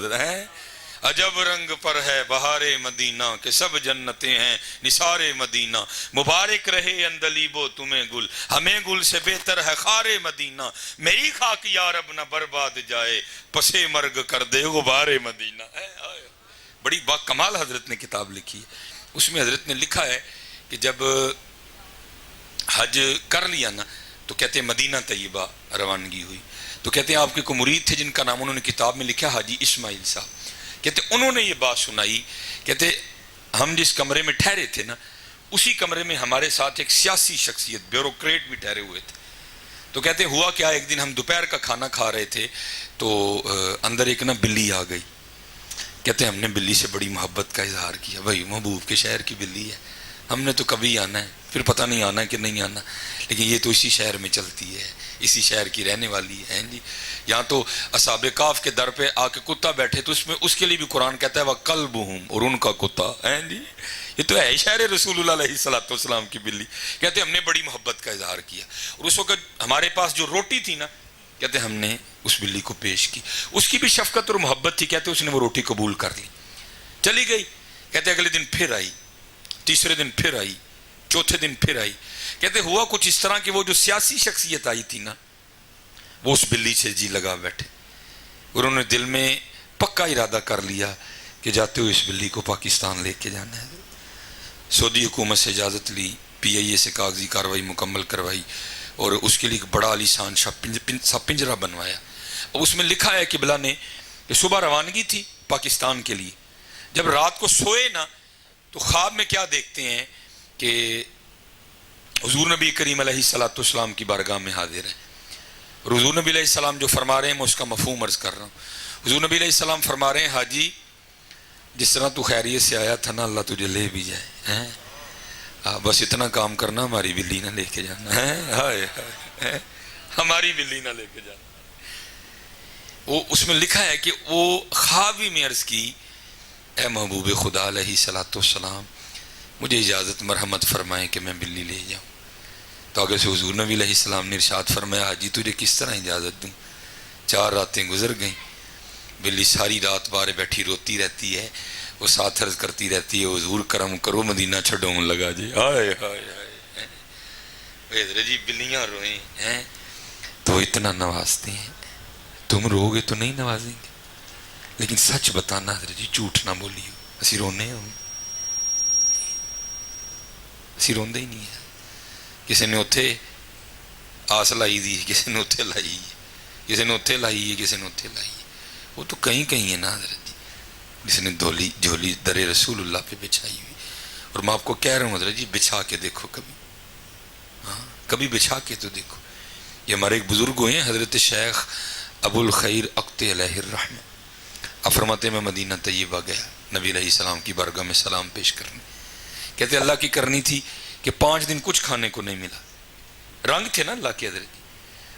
عجب رنگ پر ہے بہار مدینہ کہ سب جنتیں ہیں نثار مدینہ, مبارک رہے اندلیبو تمہیں گل ہمیں گل سے بہتر ہے خار مدینہ, میری خاک یا رب نہ برباد جائے پسے مرگ کر دے غبار مدینہ. بڑی با کمال حضرت نے کتاب لکھی ہے. اس میں حضرت نے لکھا ہے کہ جب حج کر لیا نا تو کہتے ہیں مدینہ طیبہ روانگی ہوئی, تو کہتے ہیں آپ کے کو مرید تھے جن کا نام انہوں نے کتاب میں لکھا حاجی اسماعیل صاحب. کہتے انہوں نے یہ بات سنائی, کہتے ہم جس کمرے میں ٹھہرے تھے نا اسی کمرے میں ہمارے ساتھ ایک سیاسی شخصیت بیوروکریٹ بھی ٹھہرے ہوئے تھے. تو کہتے ہوا کیا, ایک دن ہم دوپہر کا کھانا کھا رہے تھے تو اندر ایک نا بلی آ گئی. کہتے ہم نے بلی سے بڑی محبت کا اظہار کیا, بھائی محبوب کے شہر کی بلی ہے, ہم نے تو کبھی آنا ہے, پھر پتہ نہیں آنا ہے کہ نہیں آنا, لیکن یہ تو اسی شہر میں چلتی ہے, اسی شہر کی رہنے والی ہے جی. یہاں تو اصحاب کاف کے در پہ آ کے کتا بیٹھے تو اس کے لیے بھی قرآن کہتا ہے وَقَلْبُهُمْ, اور ان کا کتا ہے جی. یہ تو ہے شہر رسول اللہ علیہ الصلوۃ والسلام کی بلی. کہتے ہم نے بڑی محبت کا اظہار کیا, اور اس وقت ہمارے پاس جو روٹی تھی نا کہتے ہم نے اس بلی کو پیش کی، اس کی بھی شفقت اور محبت تھی، کہتے اس نے وہ روٹی قبول کر لی، چلی گئی۔ کہتے اگلے دن پھر آئی، تیسرے دن پھر آئی، چوتھے دن پھر آئی۔ کہتے ہوا کچھ اس طرح کہ وہ جو سیاسی شخصیت آئی تھی نا، وہ اس بلی سے جی لگا بیٹھے، انہوں نے دل میں پکا ارادہ کر لیا کہ جاتے ہوئے اس بلی کو پاکستان لے کے جانا ہے۔ سعودی حکومت سے اجازت لی، پی آئی اے سے کاغذی کارروائی مکمل کروائی، اور اس کے لیے ایک بڑا عالی شان سا پنجرا بنوایا۔ اور اس میں لکھا ہے قبلہ نے کہ صبح روانگی تھی پاکستان کے لیے، جب رات کو سوئے نا تو خواب میں کیا دیکھتے ہیں کہ حضور نبی کریم علیہ الصلوۃ والسلام کی بارگاہ میں حاضر ہے، اور حضور نبی علیہ السلام جو فرما رہے ہیں میں اس کا مفہوم عرض کر رہا ہوں۔ حضور نبی علیہ السلام فرما رہے ہیں حاجی جس طرح تو خیریت سے آیا تھا نا اللہ تجھے لے بھی جائے، بس اتنا کام کرنا، ہماری بلی نہ لے کے جانا ہے، ہائے ہائے، ہماری بلی نہ لے کے جانا۔ وہ اس میں لکھا ہے کہ وہ خوابی میں عرض کی اے محبوب خدا علیہ الصلوۃ والسلام مجھے اجازت مرحمت فرمائیں کہ میں بلی لے جاؤں۔ تو آگے سے حضور نبی علیہ السلام نے ارشاد فرمایا حاجی تجھے کس طرح اجازت دوں، 4 راتیں گزر گئیں، بلی ساری رات باہر بیٹھی روتی رہتی ہے، وہ ساتھ عرض کرتی رہتی ہے حضور کرم کرو مدینہ چھڈو لگا جی، ہائے ہائے ہائے، حضرت جی بلیاں روئیں ہیں تو اتنا نوازتے ہیں، تم رو گے تو نہیں نوازیں گے، لیکن سچ بتانا حضرت جی جھوٹ نہ بولیو، اسی رونے ہوں، اسی روندے ہی نہیں ہے۔ کسی نے اتھے آس لائی دی، کسی نے اتھے لائی ہے، کسی نے اتھے لائی ہے، کسی نے اتھے لائی ہے، وہ تو کہیں کہیں ہے نا حضرت جی، جس نے جھولی در رسول اللہ پہ بچھائی ہوئی۔ اور میں آپ کو کہہ رہا ہوں حضرت جی بچھا کے دیکھو کبھی، ہاں کبھی بچھا کے تو دیکھو۔ یہ ہمارے ایک بزرگ ہوئے ہیں حضرت شیخ ابو الخیر اقت علیہ الرحمہ، آپ فرماتے ہیں میں مدینہ طیبہ گیا نبی علیہ السلام کی بارگاہ میں سلام پیش کرنے، کہتے اللہ کی کرنی تھی کہ 5 دن کچھ کھانے کو نہیں ملا، رنگ تھے نا اللہ کے حضرت جی،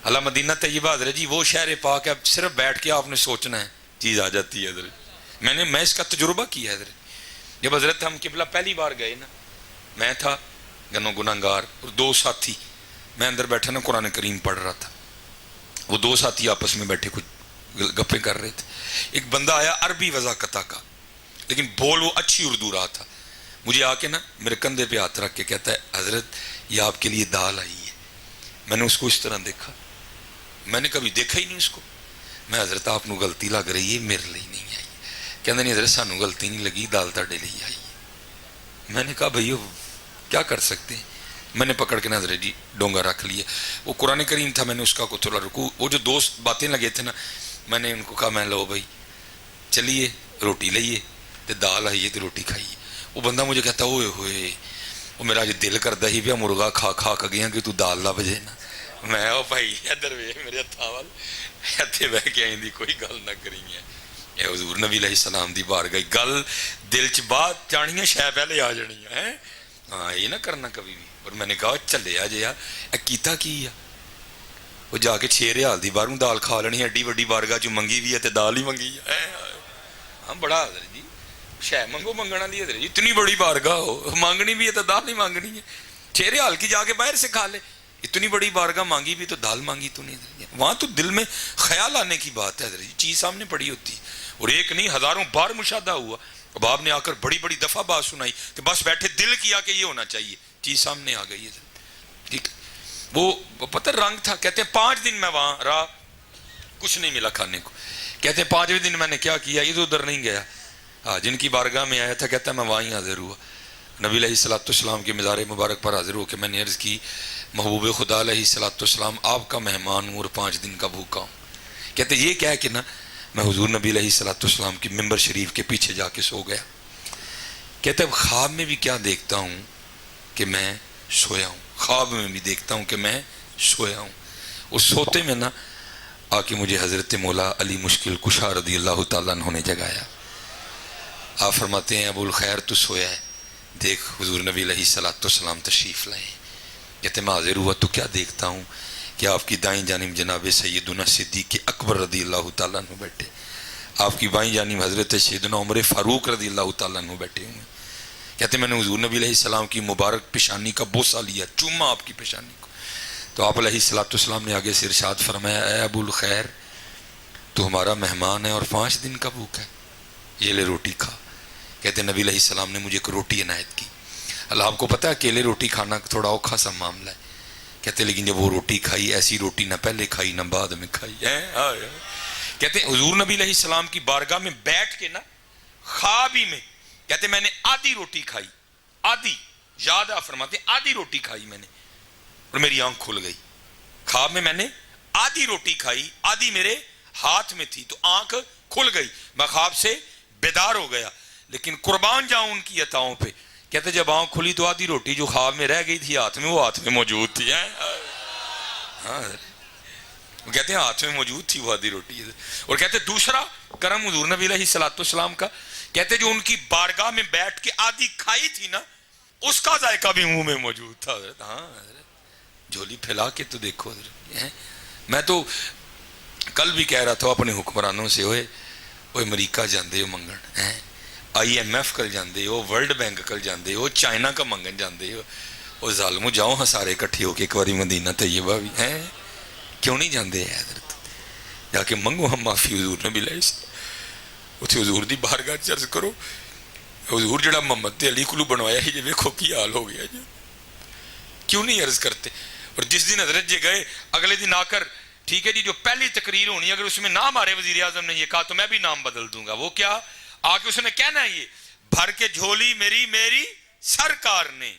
اللہ مدینہ طیبہ حضرت جی وہ شہر پاک ہے، صرف بیٹھ کے آپ نے سوچنا ہے چیز آ جاتی ہے حضرت۔ میں اس کا تجربہ کیا ہے حضرت، جب حضرت ہم قبلہ پہلی بار گئے نا، میں تھا گناہ گار اور 2 ساتھی، میں اندر بیٹھا نا قرآن کریم پڑھ رہا تھا، وہ 2 ساتھی آپس میں بیٹھے کچھ گپیں کر رہے تھے، ایک بندہ آیا عربی وضاقتہ کا، لیکن بول وہ اچھی اردو رہا تھا، مجھے آ کے نا میرے کندھے پہ ہاتھ رکھ کے کہتا ہے حضرت یہ آپ کے لیے دال آئی ہے۔ میں نے اس کو اس طرح دیکھا، میں نے کبھی دیکھا ہی نہیں اس کو، میں حضرت آپ کو غلطی لگ رہی ہے میرے لیے نہیں آئی، کہتے نہیں حضرت سانو غلطی نہیں لگی، دال تاڑے لیے آئی ہے۔ میں نے کہا بھائیو کیا کر سکتے ہیں، میں نے پکڑ کے نا حضرت جی ڈونگا رکھ لیا، وہ قرآن کریم تھا، میں نے اس کا کو تھوڑا رکو، وہ جو 2 باتیں لگے تھے نا، میں نے ان کو کہا میں لو بھائی چلیے روٹی لئیے تو دال آئیے تو روٹی کھائیے۔ وہ بندہ مجھے کہتا ہوئے ہوئے وہ میرا جو دل کرتا ہی پیا مرغا کھا کھا کے گیا کہ تو دال نہ بجے نا، میں او بھائی ادھر وے میرے ہاتھاں وال ہتھے بہ کے آئیں دی کوئی گل نہ کری ہے، اے حضور نبی علیہ السلام دی بارگاہ گل دل چ بات جانی ہے شے پہلے آ جانی ہے، ہاں یہ نہ کرنا کبھی بھی۔ اور میں نے کہا چلے آ جیا اے کیتا کی ہے، وہ جا کے 6 ریال دی باہروں دال کھا لینی، ایڈی وڈی بارگاہ چ منگی بھی ہے تے دال ہی منگی ہے، ہاں بڑا حضرت جی شے منگو منگنا دی حضرت جی، اتنی بڑی بارگاہ ہو مانگنی بھی ہے تو دال نہیں مانگنی ہے، 6 ریال کی جا کے باہر سے کھا لے، اتنی بڑی بارگاہ مانگی بھی تو دال مانگی تو نہیں حضرت جی، وہاں تو دل میں خیال آنے کی بات ہے حضرت جی، چیز سامنے پڑی ہوتی ہے، اور ایک نہیں ہزاروں بار مشاہدہ ہوا، اب آپ نے آ کر بڑی بڑی دفعہ بات سنائی کہ بس بیٹھے دل کیا کہ یہ ہونا چاہیے، چیز سامنے آ گئی ہے ٹھیک۔ وہ پتہ رنگ تھا، کہتے ہیں 5 دن میں وہاں رہا کچھ نہیں ملا کھانے کو، کہتے ہیں 5ویں دن میں نے کیا کیا ادھر ادھر نہیں گیا، جن کی بارگاہ میں آیا تھا کہتا ہے میں وہاں ہی حاضر ہوا، نبی علیہ الصلوۃ والسلام کے مزار مبارک پر حاضر ہو کے میں نے عرض کی محبوب خدا علیہ الصلوۃ والسلام آپ کا مہمان ہوں اور 5 دن کا بھوکا ہوں، کہتے یہ کہہ کہ نا میں حضور نبی علیہ الصلوۃ والسلام کی ممبر شریف کے پیچھے جا کے سو گیا، کہتے خواب میں بھی کیا دیکھتا ہوں کہ میں سویا ہوں، خواب میں بھی دیکھتا ہوں کہ میں سویا ہوں، اس سوتے میں نا آ کے مجھے حضرت مولا علی مشکل کشا رضی اللہ تعالیٰ عنہ نے جگایا، آپ فرماتے ہیں ابو الخیر تو سویا ہے، دیکھ حضور نبی علیہ الصلوۃ والسلام تشریف لائے، کہتے میں حاضر ہوا تو کیا دیکھتا ہوں کہ آپ کی دائیں جانب جناب سیدنا صدیق اکبر رضی اللہ تعالیٰ عنہ بیٹھے، آپ کی بائیں جانب حضرت سیدنا عمر فاروق رضی اللہ تعالیٰ عنہ بیٹھے ہوئے، کہتے میں نے حضور نبی علیہ السلام کی مبارک پیشانی کا بوسہ لیا، چوما آپ کی پیشانی کو، تو آپ علیہ السلام نے آگے سے ارشاد فرمایا اے ابو الخیر تو ہمارا مہمان ہے اور 5 دن کا بھوکا ہے، یہ لے روٹی کھا۔ کہتے نبی علیہ السلام نے مجھے ایک روٹی عنایت کی۔ اللہ آپ کو پتہ ہے اکیلے روٹی کھانا تھوڑا اوکھا سا معاملہ ہے، کہتے لیکن جب وہ روٹی کھائی ایسی روٹی نہ پہلے کھائی نہ بعد میں کھائی ہے۔ کہتے حضور نبی علیہ السلام کی بارگاہ میں بیٹھ کے نا خواب ہی میں کہتے میں نے آدھی روٹی کھائی، آدھی، یاد ہے فرماتے آدھی روٹی کھائی میں نے اور میری آنکھ کھل گئی۔ خواب میں نے آدھی روٹی کھائی، آدھی میرے ہاتھ میں تھی تو آنکھ کھل گئی، میں خواب سے بیدار ہو گیا۔ لیکن قربان جاؤں ان کی عطاؤں پہ، کہتے جب آنکھ کھلی تو آدھی روٹی جو خواب میں رہ گئی تھی ہاتھ میں، وہ ہاتھ میں موجود تھی۔ ہاں وہ کہتے ہیں ہاتھ میں موجود تھی وہ آدھی روٹی۔ اور کہتے دوسرا کرم حضور نبی علیہ السلام کا، کہتے جو ان کی بارگاہ میں بیٹھ کے آدھی کھائی تھی نا اس کا ذائقہ بھی منہ میں موجود تھا حضرت۔ ہاں حضرت جھولی پھیلا کے تو دیکھو حضرت۔ میں تو کل بھی کہہ رہا تھا اپنے حکمرانوں سے، ہوئے امریکہ جاندے ہو منگن، IMF کل جاندے ہو، ورلڈ بینک کل جاندے ہو، چائنا کا منگن جاندے ہو، اور ظالمو جاؤ ہاں سارے اکٹھے ہو کے ایک باری مدینہ طیبہ بھی ہیں، کیوں نہیں جاندے ہیں حضرت؟ جا کے منگو ہم معافی حضور نبی علیہ السلام، اتھے حضور دی بارگاہ چرز کرو حضور جڑا محمد علی کلو بنوایا ہی جی ویکھو کی حال ہو گیا جی، کیوں نہیں عرض کرتے؟ اور جس دن حضرت جی گئے اگلے دن آ کر ٹھیک ہے جی جو پہلی تقریر ہونی اگر اس میں نام ہمارے وزیر اعظم نے یہ کہا تو میں بھی نام بدل دوں گا۔ وہ کیا آ کے اس نے کہنا ہے یہ بھر کے جھولی میری سرکار نے،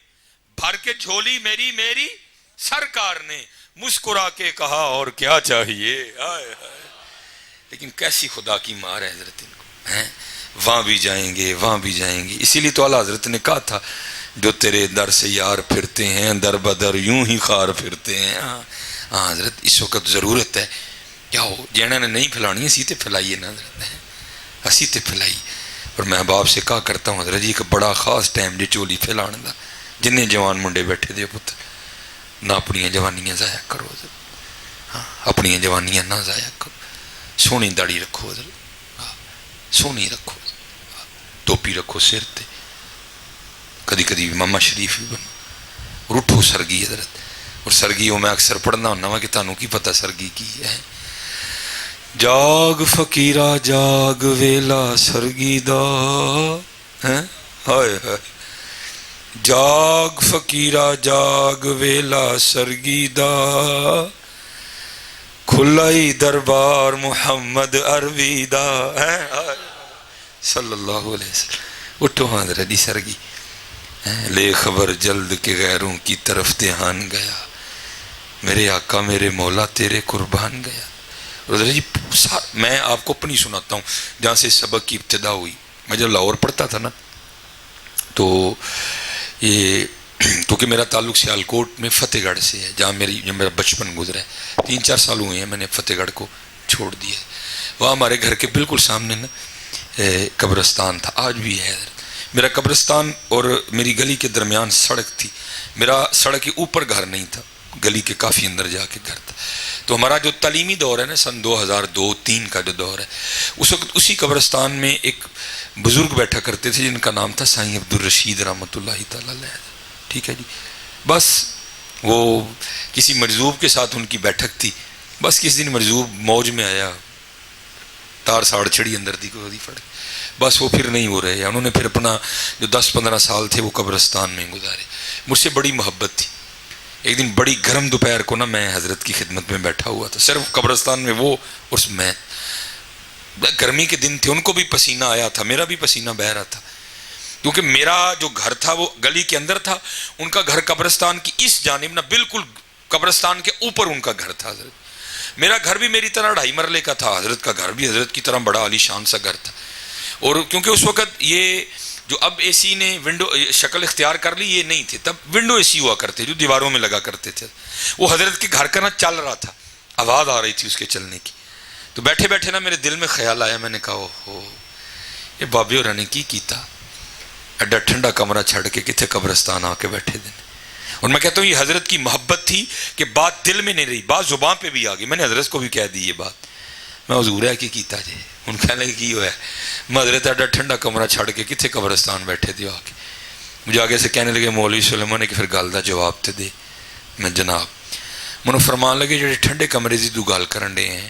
بھر کے جھولی میری سرکار نے مسکرا کے کہا اور کیا چاہیے۔ آئے آئے لیکن کیسی خدا کی مار ہے حضرت ان کو، ہیں وہاں بھی جائیں گے وہاں بھی جائیں گے۔ اسی لیے تو اعلیٰ حضرت نے کہا تھا جو تیرے در سے یار پھرتے ہیں در بدر یوں ہی خار پھرتے ہیں۔ ہاں حضرت اس وقت ضرورت ہے کیا ہو جینا نے نہیں پھیلانی اسی تے پھیلائیے نا حضرت، اسی تے پھیلائی۔ اور میں باپ سے کہا کرتا ہوں حضرت جی ایک بڑا خاص ٹائم جی چولی پھیلان دا، جنہیں جوان منڈے بیٹھے دے پتر نہ اپنی جوانیاں ضائع کرو حضرت، ہاں اپنی جوانیاں نہ ضائع کرو، سونی داڑھی رکھو حضرت، سونی رکھو، ٹوپی رکھو سر تے، کدی کدی ماما شریف بھی بنو اور اٹھو سرگی حضرت۔ اور سرگی میں اکثر پڑھنا ہونا وا کہ تانوں کی پتہ سرگی کی ہے۔ جاگ فقیرہ جاگ ویلا سرگی دا، ہائے ہائے جاگ فقیرہ جاگ ویلا سرگی دا، کھلائی دربار محمد عربی دا، صلی اللہ علیہ وسلم۔ اٹھو ہاں حضرت دی سرگی، لے خبر جلد کے غیروں کی طرف دھیان گیا، میرے آقا میرے مولا تیرے قربان گیا۔ حضرت جی میں آپ کو اپنی سناتا ہوں جہاں سے سبق کی ابتدا ہوئی۔ میں جب لاہور پڑھتا تھا نا تو یہ کیونکہ میرا تعلق سیالکوٹ میں فتح گڑھ سے ہے جہاں میرا بچپن گزرا ہے، 3-4 سال ہوئے ہیں میں نے فتح گڑھ کو چھوڑ دیا۔ وہاں ہمارے گھر کے بالکل سامنے نا قبرستان تھا، آج بھی ہے۔ میرا قبرستان اور میری گلی کے درمیان سڑک تھی، میرا سڑک کے اوپر گھر نہیں تھا، گلی کے کافی اندر جا کے گھر تھا۔ تو ہمارا جو تعلیمی دور ہے نا سن 2002-3 کا جو دور ہے، اس وقت اسی قبرستان میں ایک بزرگ بیٹھا کرتے تھے جن کا نام تھا سائیں عبدالرشید رحمۃ اللہ تعالیٰ علیہ، ٹھیک ہے جی۔ بس وہ کسی مرزوب کے ساتھ ان کی بیٹھک تھی، بس کس دن مرزوب موج میں آیا، تار ساڑ چھڑی اندر دی کو دی پھڑ، بس وہ پھر نہیں ہو رہے، انہوں نے پھر اپنا جو 10-15 سال تھے وہ قبرستان میں گزارے۔ مجھ سے بڑی محبت تھی۔ ایک دن بڑی گرم دوپہر کو نا میں حضرت کی خدمت میں بیٹھا ہوا تھا، صرف قبرستان میں وہ اور میں، گرمی کے دن تھے، ان کو بھی پسینہ آیا تھا، میرا بھی پسینہ بہہ رہا تھا، کیونکہ میرا جو گھر تھا وہ گلی کے اندر تھا، ان کا گھر قبرستان کی اس جانب نا بالکل قبرستان کے اوپر ان کا گھر تھا حضرت۔ میرا گھر بھی میری طرح 2.5 مرلے کا تھا، حضرت کا گھر بھی حضرت کی طرح بڑا عالی شان سا گھر تھا۔ اور کیونکہ اس وقت یہ جو اب اے سی نے ونڈو شکل اختیار کر لی یہ نہیں تھے، تب ونڈو اے سی ہوا کرتے جو دیواروں میں لگا کرتے تھے، وہ حضرت کے گھر کا نا چل رہا تھا، آواز آ رہی تھی اس کے چلنے کی۔ تو بیٹھے بیٹھے نا میرے دل میں خیال آیا، میں نے کہا اوہو یہ بابے اور نے کی کیتا، ایڈا ٹھنڈا کمرہ چھڑ کے کتنے قبرستان آ کے بیٹھے دن۔ اور میں کہتا ہوں یہ حضرت کی محبت تھی کہ بات دل میں نہیں رہی، بات زبان پہ بھی آ گئی۔ میں نے حضرت کو بھی کہہ دی یہ بات، میں حضور ہے کہ کیتا جی، ان کہنے لگے کی ہوا ہے، میں حضرت ایڈا ٹھنڈا کمرہ چھڑ کے کتنے قبرستان بیٹھے تھے آ کے۔ مجھے آگے سے کہنے لگے مولوی سلیمان نے کہ پھر گل دا جواب تے دے۔ میں جناب ਮੈਨੂੰ ਫਰਮਾਨ ਲਗੇ ਜਿਹੜੇ ਠੰਡੇ ਕਮਰੇ ਦੀ ਤੂੰ ਗੱਲ ਕਰਨ ਡੇ ਹੈ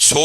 100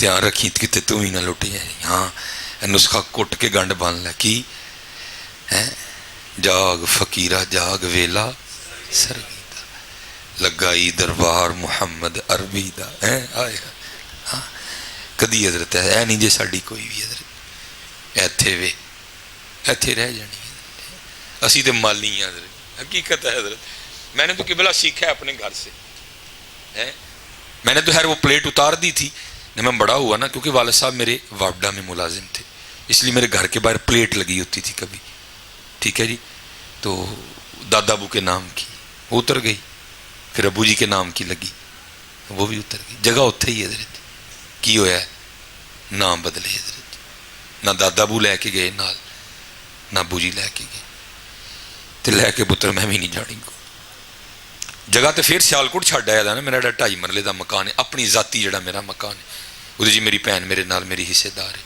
دھیان رکھی کتے تو ہی نہ لٹی جائے. ہاں نسخہ کٹ کے گنڈ بن لے کی ہے جاگ فقیرہ جاگ ویلا سروی دا لگائی دربار محمد عربی دا آئے. ہاں کدی حضرت ہے نہیں جی ساڈی کوئی بھی حضرت ایتھے وے ایتھے رہ جانی. اسی تو مالی ہیں حضرت, حقیقت ہے حضرت. میں نے تو قبلہ سیکھا ہے اپنے گھر سے. میں نے تو خیر وہ پلیٹ اتار دی تھی میں بڑا ہوا نا, کیونکہ والد صاحب میرے وابڈا میں ملازم تھے, اس لیے میرے گھر کے باہر پلیٹ لگی ہوتی تھی کبھی. ٹھیک ہے جی. تو دادا ابو کے نام کی وہ اتر گئی, پھر ابو جی کے نام کی لگی وہ بھی اتر گئی. جگہ اتھے ہی حضرت. کی ہویا ہے نام بدلے حضرت. نہ دادا ابو لے کے گئے نال, نہ ابو جی لے کے گئے, تو لے کے پتر میں بھی نہیں جانی کو. جگہ تو پھر سیالکوٹ چھڈ آیا تھا نا. میرا 2.5 مرلے کا مکان ہے اپنی ذاتی جڑا میرا مکان ہے. وہ جی میری بھن میرے نال میری حصے دار ہے.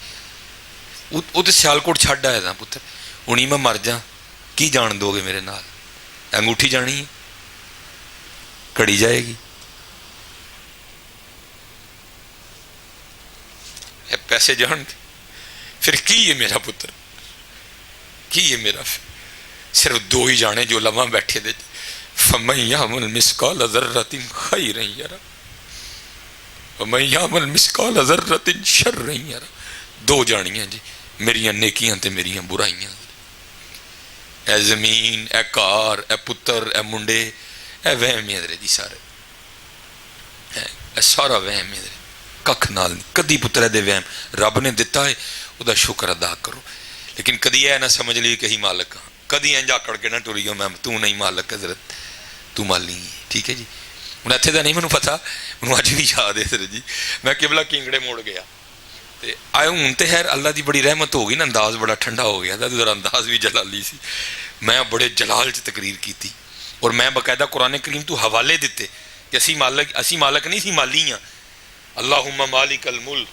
وہ تو سیالکوٹ چھڈ آیا تھا پتر. ہوں میں مر جا کی جان دو گے میرے نال؟ انگوٹھی جانی ہے کڑی جائے گی, پیسے جان گے, پھر کی ہے میرا پتر کی ہے میرا؟ صرف 2 ہی جانے جو لمحہ بیٹھے دے. فَمَن يَعْمَلْ مِثْقَالَ ذَرَّةٍ خَيْرًا يَرَهُ وَمَن يَعْمَلْ مِثْقَالَ ذَرَّةٍ شَرًّا يَرَهُ. 2 جانیاں جی میریاں نیکیاں تے میریاں برائیاں. اے زمین اے کار اے پتر اے منڈے اے وہم ہے جی سارے, اے سارا وہم ہے. ککھ نال نہیں کدی پتر دے وہم رب نے دتا ہے وہ دا شکر ادا کرو. لیکن کدی اے نہ سمجھ لی کہ ہی مالک ہاں. کدی انج آکڑ کے نہ ٹریو میں تو نہیں مالک حضرت, تو مالی ہے. ٹھیک ہے جی. ہوں اتنے کا نہیں مجھے پتا, مجھے اج بھی یاد ہے حضرت جی. میں قبلہ کینگڑے موڑ گیا آئے ہوں تو خیر اللہ دی بڑی رحمت ہو گئی نا, انداز بڑا ٹھنڈا ہو گیا تھا. ذرا انداز بھی جلالی سی. میں بڑے جلال چ تقریر کی تھی اور میں باقاعدہ قرآن کریم تو حوالے دیتے کہ اسی مالک نہیں سی مالی ہاں. اللہم مالک الملک,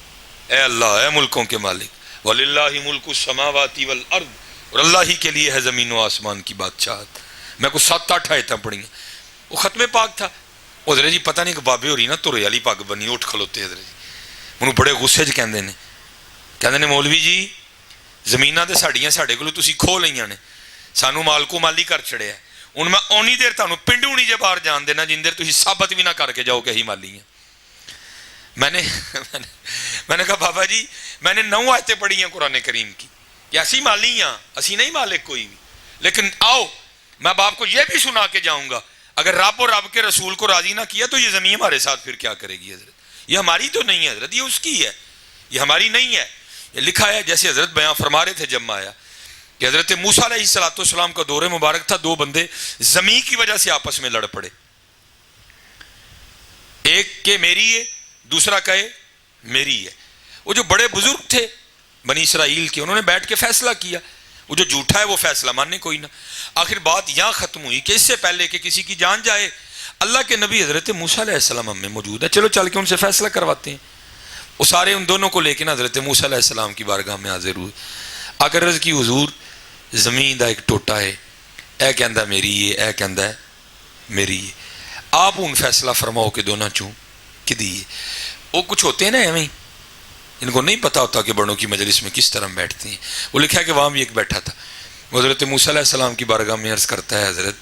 اے اللہ اے ملکوں کے مالک. وَلِلَّهِ مُلْكُ السَّمَاوَاتِ وَالْأَرْضِ, اور اللہ ہی کے لیے ہے زمین و آسمان کی بادشاہت. میں کو 7-8 آیتیں پڑھی ہیں. وہ ختم پاک تھا. حضرت جی پتہ نہیں کہ بابے ہو رہی نا ترے والی پگ بنی اٹھ کھلوتے حضرت جی. انہوں بڑے غصے چ کہندے نے مولوی جی زمیناں تے ساڈیاں ساڈے کولوں تسی کھو لئیاں نے, سانو مالکو مالی کر چھڑیا. ہن میں اونی دیر تانوں پنڈو نہیں جے باہر جان دینا جن دیر تسی ثابت بھی نہ کر کے جاؤ کہ ہی مالی ہیں. میں نے کہا بابا جی میں نے 9 آیتیں پڑھی ہیں قرآن کریم کی کہ اسی مالی ہیں, اسی نہیں مالک کوئی بھی. لیکن آؤ میں باپ کو یہ بھی سنا کے جاؤں گا اگر رب اور رب کے رسول کو راضی نہ کیا تو یہ زمین ہمارے ساتھ پھر کیا کرے گی حضرت؟ یہ ہماری تو نہیں ہے حضرت, یہ اس کی ہے, یہ ہماری نہیں ہے. یہ لکھا ہے جیسے حضرت بیان فرما رہے تھے جب میں آیا کہ حضرت موسیٰ علیہ السلام کا دور مبارک تھا. 2 بندے زمین کی وجہ سے آپس میں لڑ پڑے. ایک کہ میری ہے, دوسرا کہے میری ہے. وہ جو بڑے بزرگ تھے بنی اسرائیل کے, انہوں نے بیٹھ کے فیصلہ کیا. وہ جو جھوٹا ہے وہ فیصلہ ماننے کوئی نہ. آخر بات یہاں ختم ہوئی کہ اس سے پہلے کہ کسی کی جان جائے اللہ کے نبی حضرت موسیٰ علیہ السلام ہم میں موجود ہے, چلو چل کے ان سے فیصلہ کرواتے ہیں. وہ سارے ان دونوں کو لے کے حضرت موسیٰ علیہ السلام کی بارگاہ میں حاضر ہوئے. اگر عرض کی حضور زمین دا ایک ٹوٹا ہے, اے کہندا میری ہے, اے کہندا ہے میری ہے, آپ ان فیصلہ فرماؤ کہ دونوں چوں کدی ہے. وہ کچھ ہوتے ہیں نا ایویں ان کو نہیں پتا ہوتا کہ بڑوں کی مجلس میں کس طرح بیٹھتے ہیں. وہ لکھا ہے کہ وہاں بھی ایک بیٹھا تھا, وہ حضرت موسیٰ علیہ السلام کی بارگاہ میں عرض کرتا ہے حضرت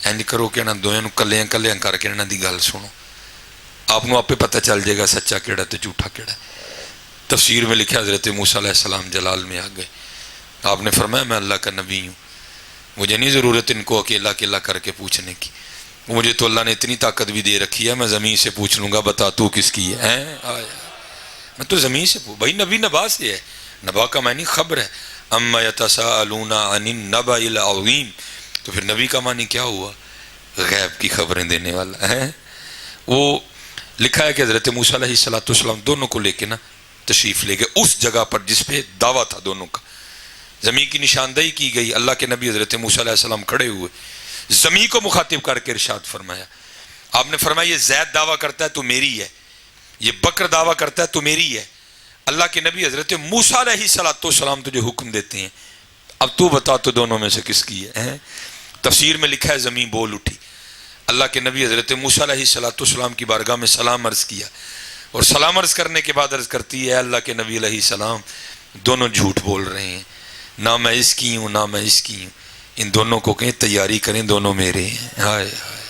اینج کرو کہ انہاں دونوں کلیاں کلیاں کر کے انہاں دی گل سنو, آپ کو آپ پہ پتہ چل جائے گا سچا کیڑا تو جھوٹا کیڑا. تفسیر میں لکھا حضرت موسیٰ علیہ السلام جلال میں آ گئے. آپ نے فرمایا میں اللہ کا نبی ہوں, مجھے نہیں ضرورت ان کو اکیلا اکیلا کر کے پوچھنے کی, مجھے تو اللہ نے اتنی طاقت بھی دے رکھی ہے, میں زمین سے پوچھ لوں گا بتا تو کس کی ہے. میں تو زمین سے بھائی نبی نبا سے ہے, نبا کا معنی خبر ہے. اما یتساءلون عن النبأ العظیم, تو پھر نبی کا معنی کیا ہوا؟ غیب کی خبریں دینے والا ہے. وہ لکھا ہے کہ حضرت موسیٰ علیہ السلام دونوں کو لے کے نا تشریف لے گئے اس جگہ پر جس پہ دعویٰ تھا دونوں کا. زمین کی نشاندہی کی گئی. اللہ کے نبی حضرت موسیٰ علیہ السلام کھڑے ہوئے, زمین کو مخاطب کر کے ارشاد فرمایا. آپ نے فرمایا یہ زید دعویٰ کرتا ہے تو میری ہے, یہ بکر دعویٰ کرتا ہے تو میری ہے. اللہ کے نبی حضرت موسیٰ علیہ السلام تجھے حکم دیتے ہیں, اب تو بتا تو دونوں میں سے کس کی ہے. تفسیر میں لکھا ہے زمین بول اٹھی. اللہ کے نبی حضرت موسیٰ علیہ السلام کی بارگاہ میں سلام عرض کیا. اور سلام عرض کرنے کے بعد عرض کرتی ہے اللہ کے نبی علیہ السلام دونوں جھوٹ بول رہے ہیں، نہ میں اس کی ہوں نہ میں اس کی ہوں، ان دونوں کو کہیں تیاری کریں، دونوں میرے ہیں۔ ہائے ہائے،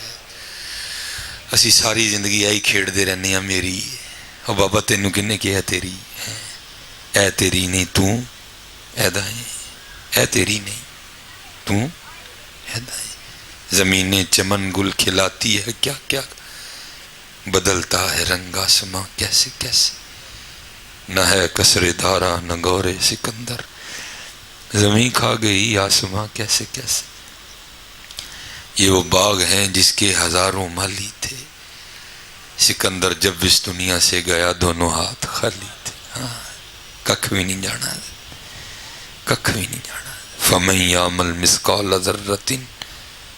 اسی ساری زندگی ایہی کھیڑتے رہنے ہیں میری، اور بابا تینوں کنے کیا ہے تیری، اے تیری نہیں تو ایدا ہے، اے تیری نہیں تو ایدا ہے۔ زمینیں چمن گل کھلاتی ہے کیا کیا، بدلتا ہے رنگ آسماں کیسے کیسے، نہ ہے قصر دارا نہ گور سکندر، زمین کھا گئی آسماں کیسے کیسے۔ یہ وہ باغ ہیں جس کے ہزاروں مالی تھے، سکندر جب اس دنیا سے گیا دونوں ہاتھ خالی تھے۔ ہاں، ککھ بھی نہیں جانا، ککھ بھی نہیں جانا۔ فَمَن يَعْمَلْ مِثْقَالَ ذَرَّةٍ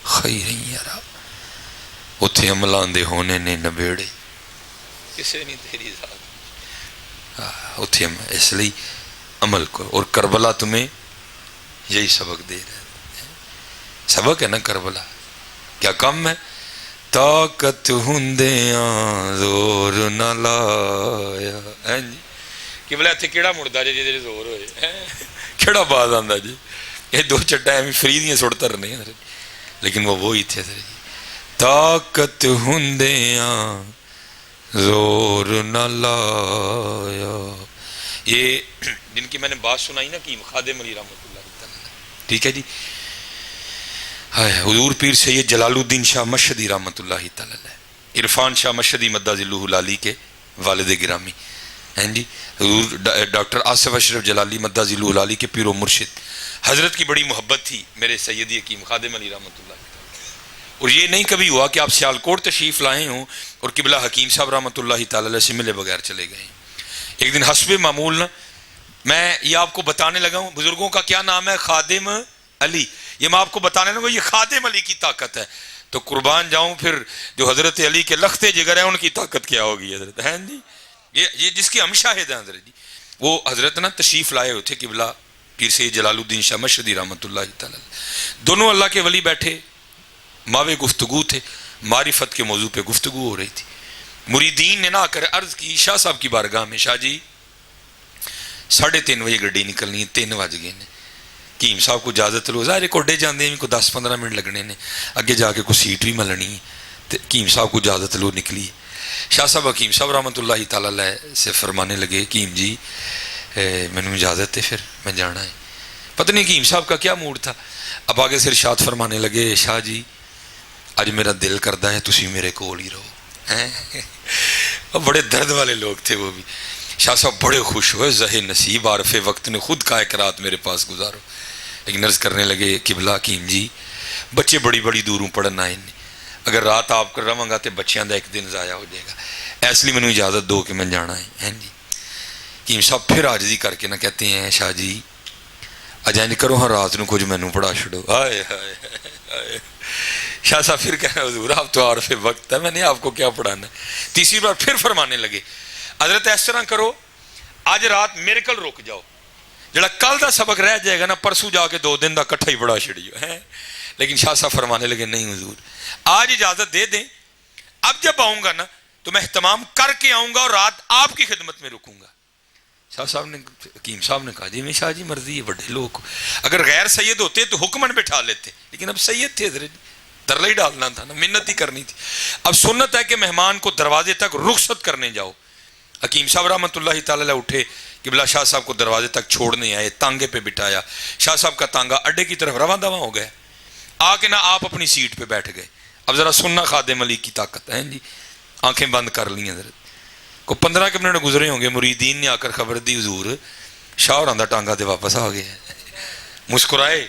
خَيْرًا يَرَهُ، اتھے عملاں دے ہونے نے نبیڑے کسے نہیں تیری ذات، اتھے اس لیے عمل کو۔ اور کربلا تمہیں یہی سبق دے رہا ہے، سبق ہے نا کربلا، کیا کم ہے؟ طاقت ہندیاں زور نہ لایا، کہ بلا اتنے کیڑا مڑتا جی جی زور ہوئے، کیڑا باز آندا جی، یہ دو چٹا ایویں فری دیاں سڑتا رہنے، لیکن وہ وہی تھے جی، طاقت ہندیاں زور نہ لایا۔ یہ جن کی میں نے بات سنائی نا کہ خادم علی رحمۃ اللہ تعالی، ٹھیک ہے جی، حضور پیر سید جلال الدین شاہ مشہدی رحمۃ اللہ تعالی، عرفان شاہ مشہدی مدہ ذلہ العالی کے والد گرامی ہیں جی، حضور ڈاکٹر آصف اشرف جلالی مدہ ذلہ العالی کے پیر و مرشد، حضرت کی بڑی محبت تھی میرے سیدی حکیم خادم علی رحمۃ اللہ تعالی۔ اور یہ نہیں کبھی ہوا کہ آپ سیالکوٹ تشریف لائے ہوں اور قبلہ حکیم صاحب رحمۃ اللہ تعالی سے ملے بغیر چلے گئے۔ ایک دن حسب معمول نا، میں یہ آپ کو بتانے لگا ہوں بزرگوں کا کیا نام ہے، خادم علی، یہ میں آپ کو بتانے لگا یہ خادم علی کی طاقت ہے، تو قربان جاؤں پھر جو حضرت علی کے لخت جگر ہیں ان کی طاقت کیا ہوگی حضرت، ہیں جی، یہ جس کی ہم شاہد ہیں حضرت جی۔ وہ حضرت نا تشریف لائے ہوئے تھے قبلہ پیر سید جلال الدین شاہ مشہدی رحمۃ اللہ تعالی، دونوں اللہ کے ولی بیٹھے، ماوے گفتگو تھے، معرفت کے موضوع پہ گفتگو ہو رہی تھی۔ مریدین نے نہ آ کر عرض کی شاہ صاحب کی بارگاہ میں، شاہ جی 3:30 بجے گڈی نکلنی ہے، 3 بج گئے نے، حکیم صاحب کو اجازت لو، ظاہر کوڈے جاندے ہیں کو 10-15 منٹ لگنے نے، اگے جا کے کوئی سیٹ بھی ملنی ہے، تو حکیم صاحب کو اجازت لو نکلی۔ شاہ صاحب حکیم صاحب رحمۃ اللہ تعالی علیہ سے فرمانے لگے حکیم جی مینوں اجازت ہے پھر میں جانا ہے۔ پتہ نہیں حکیم صاحب کا کیا موڈ تھا، اب آگے سے ارشاد فرمانے لگے شاہ جی اج میرا دل کردا ہے تسی میرے کول ہی رہو۔ بڑے درد والے لوگ تھے وہ بھی۔ شاہ صاحب بڑے خوش ہوئے، زہ نصیب عارف وقت نے خود کہا کہ رات میرے پاس گزارو، لیکن عرض کرنے لگے قبلہ حکیم جی بچے بڑی بڑی دوروں پڑھن آئے نے، اگر رات آپ کر رہاں گا تو بچیاں دا ایک دن ضائع ہو جائے گا، اس لیے مجھے اجازت دو کہ میں جانا ہے جی۔ حکیم صاحب پھر عاجزی کر کے نہ کہتے ہیں شاہ جی اجائن کرو ہاں رات نو کچھ مینوں پڑھا چھڑو۔ ہائے ہائے ہائے، شاہ صاحب پھر کہنا حضور آپ تو عارف وقت ہے، میں نے آپ کو کیا پڑھانا ہے۔ تیسری بار پھر فرمانے لگے حضرت اس طرح کرو آج رات میرے کل رک جاؤ، جڑا کل دا سبق رہ جائے گا نا پرسوں جا کے 2 دن دا کٹھا ہی پڑھا چھڑیو ہے۔ لیکن شاہ صاحب فرمانے لگے نہیں حضور آج اجازت دے دیں، اب جب آؤں گا نا تو میں اہتمام کر کے آؤں گا اور رات آپ کی خدمت میں رکوں گا۔ شاہ صاحب نے حکیم صاحب نے کہا جی میں شاہ جی مرضی ہے، بڑے لوگ اگر غیر سید ہوتے تو حکمن بٹھا لیتے، لیکن اب سید تھے حضرت، درلا ہی ڈالنا تھا نا، منت ہی کرنی تھی۔ اب سنت ہے کہ مہمان کو دروازے تک رخصت کرنے جاؤ۔ حکیم صاحب رحمۃ اللہ تعالی اٹھے، قبلہ شاہ صاحب کو دروازے تک چھوڑنے آئے، تانگے پہ بٹھایا، شاہ صاحب کا تانگا اڈے کی طرف رواں دواں ہو گیا، آ کے نہ آپ اپنی سیٹ پہ بیٹھ گئے۔ اب ذرا سننا خادم علی کی طاقت ہے جی، آنکھیں بند کر لی حضرت کو 15 کے منٹ گزرے ہوں گے، مریدین نے آ کر خبر دی حضور شاہ اور آندہ ٹانگا دے واپس آ گئے، مسکرائے،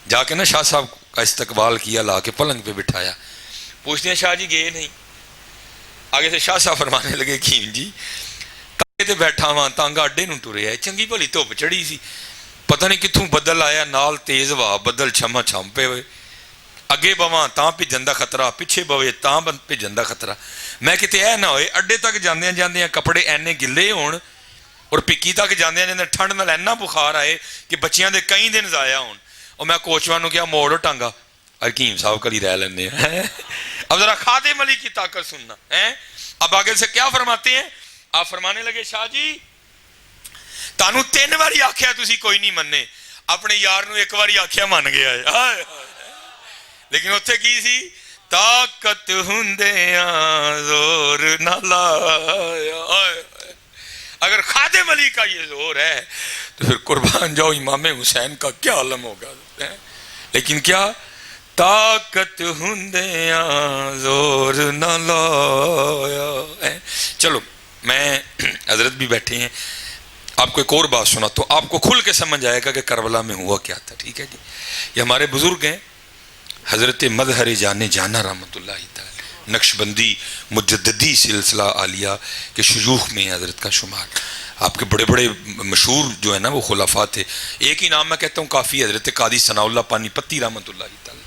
جا کے نا شاہ صاحب کا استقبال کیا، لا کے پلنگ پہ بٹھایا، پوچھتے ہیں شاہ جی گئے نہیں؟ آگے سے شاہ صاحب فرمانے لگے حکیم جی تانگے تے بیٹھا ہاں، تانگا اڈے نوں ٹریا ہے، چنگی بھلی دھوپ چڑھی سی، پتہ نہیں کتوں بدل آیا، نال تیز ہوا، بدل چھما چھم پے ہوئے، اگے بواں تاں بھجن دا خطرہ، پیچھے بوے تاں بھجن دا خطرہ، میں کتے اے نہ ہوئے اڈے تک جاندیاں جاندیاں کپڑے اینے گلے ہون اور پکی تک جاندیاں جاندیاں ٹھنڈ نال اینا بخار آئے کہ بچیاں دے کئی دن ضائع ہون، اور میں کوچواں نوں کیا موڑ ٹانگا، حکیم صاحب کلی رہ لینے ہیں۔ اب ذرا خادم علی کی طاقت سننا ہے، اب آگے سے کیا فرماتے ہیں آپ فرمانے لگے شاہ جی تانوں 3 باری آکھیا تسی کوئی نہیں مننے, اپنے یار نو 1 باری آکھیا من گیا ہے. لیکن اتھے کی سی, طاقت ہوندیاں زور نہ لایا. اگر خادم علی کا یہ زور ہے تو پھر قربان جاؤ امام حسین کا کیا عالم ہوگا. لیکن کیا طاقت ہوندیاں زور نہ لایا. چلو میں حضرت بھی بیٹھے ہیں, آپ کو ایک اور بات سنا تو آپ کو کھل کے سمجھ آئے گا کہ کربلا میں ہوا کیا تھا. ٹھیک ہے جی, یہ ہمارے بزرگ ہیں حضرت مظہر جان جانا رحمۃ اللہ تعالی, نقشبندی مجددی سلسلہ عالیہ کے شیوخ میں حضرت کا شمار. آپ کے بڑے بڑے مشہور جو ہے نا وہ خلفاء تھے. ایک ہی نام میں کہتا ہوں کافی, حضرت قاضی ثناء اللہ پانی پتی رحمۃ اللہ تعالی.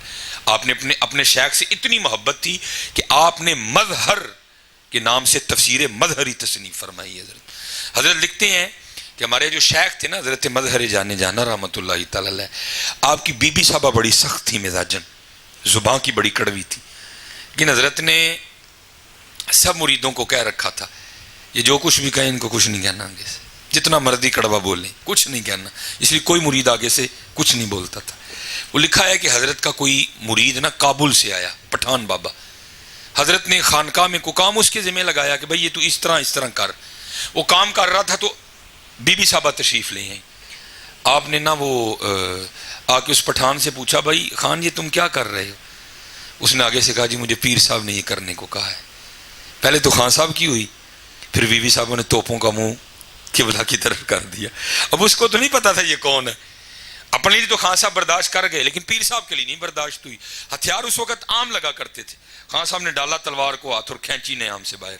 آپ نے اپنے شیخ سے اتنی محبت تھی کہ آپ نے مظہر کے نام سے تفسیر مظہری تصنیف فرمائی. حضرت لکھتے ہیں کہ ہمارے جو شیخ تھے نا حضرت مظہر جان جانا رحمۃ اللہ تعالی, آپ کی بی بی صاحبہ بڑی سخت تھی مزاجن, زبان کی بڑی کڑوی تھی. لیکن حضرت نے سب مریدوں کو کہہ رکھا تھا یہ جو کچھ بھی کہیں ان کو کچھ نہیں کہنا آگے سے, جتنا مرضی کڑوا بولیں کچھ نہیں کہنا. اس لیے کوئی مرید آگے سے کچھ نہیں بولتا تھا. وہ لکھا ہے کہ حضرت کا کوئی مرید نا کابل سے آیا, پٹھان بابا. حضرت نے خانقاہ میں کوئی کام اس کے ذمہ لگایا کہ بھئی یہ تو اس طرح کر. وہ کام کر رہا تھا تو بی بی صاحبہ تشریف لے آئیں. آپ نے نا وہ آ کے اس پٹھان سے پوچھا بھائی خان یہ تم کیا کر رہے ہو. اس نے آگے سے کہا جی مجھے پیر صاحب نے یہ کرنے کو کہا ہے. پہلے تو خان صاحب کی ہوئی, پھر بی بی صاحبوں نے توپوں کا منہ قبلہ کی طرف کر دیا. اب اس کو تو نہیں پتا تھا یہ کون ہے. اپنے لیے تو خان صاحب برداشت کر گئے لیکن پیر صاحب کے لیے نہیں برداشت ہوئی. ہتھیار اس وقت عام لگا کرتے تھے. خان صاحب نے ڈالا تلوار کو ہاتھ اور کھینچی نیام سے باہر.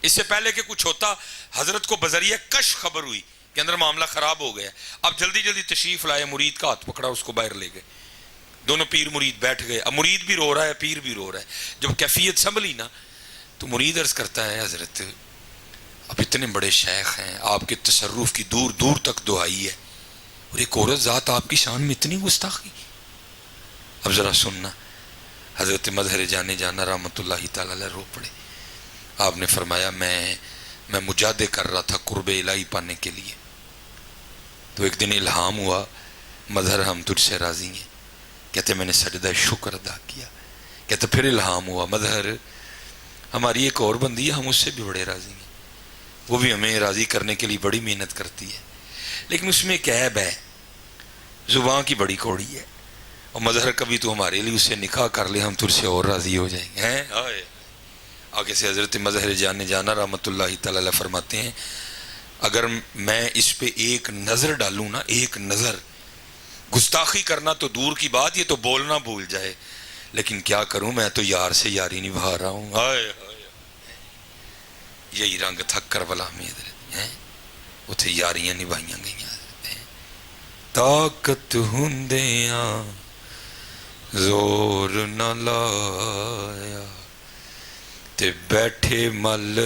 اس سے پہلے کہ کچھ ہوتا حضرت کو بذریعہ کش خبر ہوئی کہ اندر معاملہ خراب ہو گیا. اب جلدی جلدی تشریف لائے, مرید کا ہاتھ پکڑا, اس کو باہر لے گئے. دونوں پیر مرید بیٹھ گئے. اب مرید بھی رو رہا ہے پیر بھی رو رہا ہے. جب کیفیت سنبھلی نا تو مرید عرض کرتا ہے حضرت اب اتنے بڑے شیخ ہیں, آپ کے تصرف کی دور دور تک دعائی ہے, اور ایک عورت ذات آپ کی شان میں اتنی گستاخی. اب ذرا سننا. حضرت مظہر جان جانا رحمۃ اللہ تعالی رو پڑے. آپ نے فرمایا میں مجاہدے کر رہا تھا قرب الہی پانے کے لیے, تو ایک دن الہام ہوا مظہر ہم تجھ سے راضی ہیں. کہتے میں نے سجدہ شکر ادا کیا. کہتے پھر الہام ہوا مظہر ہماری ایک اور بندی ہے, ہم اس سے بھی بڑے راضی ہیں, وہ بھی ہمیں راضی کرنے کے لیے بڑی محنت کرتی ہے, لیکن اس میں ایک عیب ہے, زبان کی بڑی کوڑی ہے. اور مظہر کبھی تو ہمارے لیے اس سے نکاح کر لے, ہم تجھ سے اور راضی ہو جائیں گے. آگے سے حضرت مظہر جان جانا رحمۃ اللہ تعالی فرماتے ہیں اگر میں اس پہ ایک نظر ڈالوں نا, ایک نظر, گستاخی کرنا تو دور کی بات, یہ تو بولنا بھول جائے, لیکن کیا کروں میں تو یار سے یاری نبھا رہا ہوں. یہی رنگ تھا کربلا میں حضرت, اتھے یاریاں نبھائیاں گئیاں. طاقت ہوندیاں زور نہ لایا تے بیٹھے مل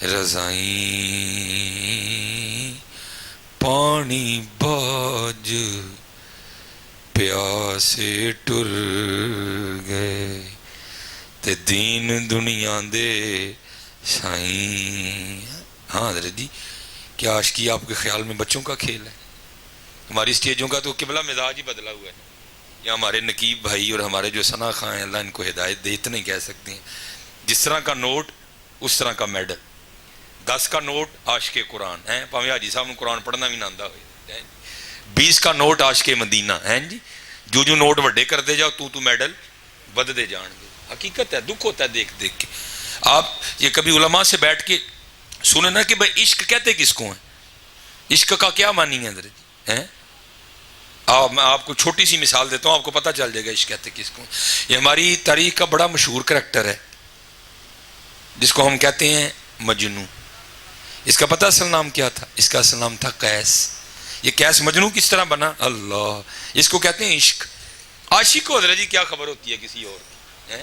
رضائیں, پانی باج پیاسے ٹر گئے تے دین دنیا دے سائیں. ہاں حضرت جی کیا عاشقی آپ کے خیال میں بچوں کا کھیل ہے؟ ہماری اسٹیجوں کا تو قبلہ مزاج ہی بدلا ہوا ہے. یا ہمارے نقیب بھائی اور ہمارے جو ثنا خاں ہیں اللہ ان کو ہدایت دے, اتنے کہہ سکتے ہیں جس طرح کا نوٹ اس طرح کا میڈل. 10 کا نوٹ عاشق قرآن ہیں, پاویں حاجی صاحب نے قرآن پڑھنا بھی نہ آندا ہوئے. 20 کا نوٹ عاشق مدینہ ہیں جی, جو نوٹ وڈے کرتے جاؤ تو میڈل ودتے جان گے. حقیقت ہے, دکھ ہوتا ہے دیکھ دیکھ کے. آپ یہ کبھی علماء سے بیٹھ کے سنیں نا کہ بھائی عشق کہتے کس کو ہیں, عشق کا کیا معنی ہے حضرت ہیں. میں آپ کو چھوٹی سی مثال دیتا ہوں, آپ کو پتہ چل جائے گا عشق کہتے کس کو. یہ ہماری تاریخ کا بڑا مشہور کریکٹر ہے جس کو ہم کہتے ہیں مجنوں. اس کا پتہ اصل نام کیا تھا؟ اس کا اصل نام تھا قیس. یہ قیس مجنوں کس طرح بنا؟ اللہ, اس کو کہتے ہیں عشق. عاشق کو حضرت جی کیا خبر ہوتی ہے کسی اور کی,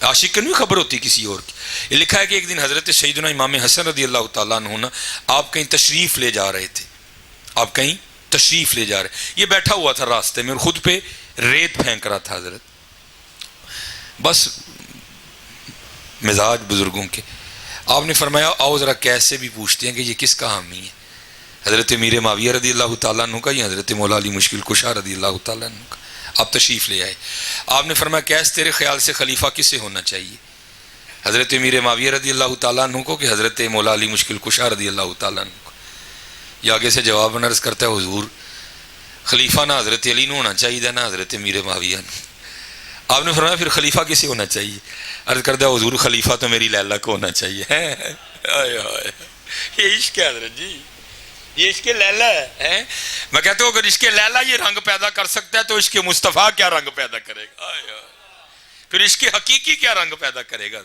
عاشق کو نہیں خبر ہوتی کسی اور کی. یہ لکھا ہے کہ ایک دن حضرت سیدنا امام حسن رضی اللہ تعالیٰ عنہ آپ کہیں تشریف لے جا رہے تھے, آپ کہیں تشریف لے جا رہے, یہ بیٹھا ہوا تھا راستے میں اور خود پہ ریت پھینک رہا تھا حضرت. بس مزاج بزرگوں کے. آپ نے فرمایا آؤ ذرا کیس سے بھی پوچھتے ہیں کہ یہ کس کا حامی ہے، حضرت امیر معاویہ رضی اللہ تعالیٰ عنہ کا یا حضرت مولا علی مشکل کشا رضی اللہ تعالیٰ عنہ کا؟ آپ تشریف لے آئے. آپ نے فرمایا کیس تیرے خیال سے خلیفہ کسے ہونا چاہیے، حضرت امیر معاویہ رضی اللہ تعالیٰ عنہ کو کہ حضرت مولا علی مشکل کشا رضی اللہ تعالیٰ عنہ کو؟ یہ آگے سے جواب عرض کرتا ہے حضور خلیفہ نہ حضرت علی نہ ہونا چاہیے نہ حضرت امیر معاویہ نے. آپ نے فرمایا پھر خلیفہ کسے ہونا چاہیے؟ عرض کرتا ہے حضور خلیفہ تو میری لیلا کو ہونا چاہیے. یہ عشق ہے حضرت جی، یہ عشق لیلا ہے. میں کہتا ہوں اگر عشق لیلا یہ رنگ پیدا کر سکتا ہے تو عشق مصطفیٰ کیا رنگ پیدا کرے گا، پھر عشق حقیقی کیا رنگ پیدا کرے گا.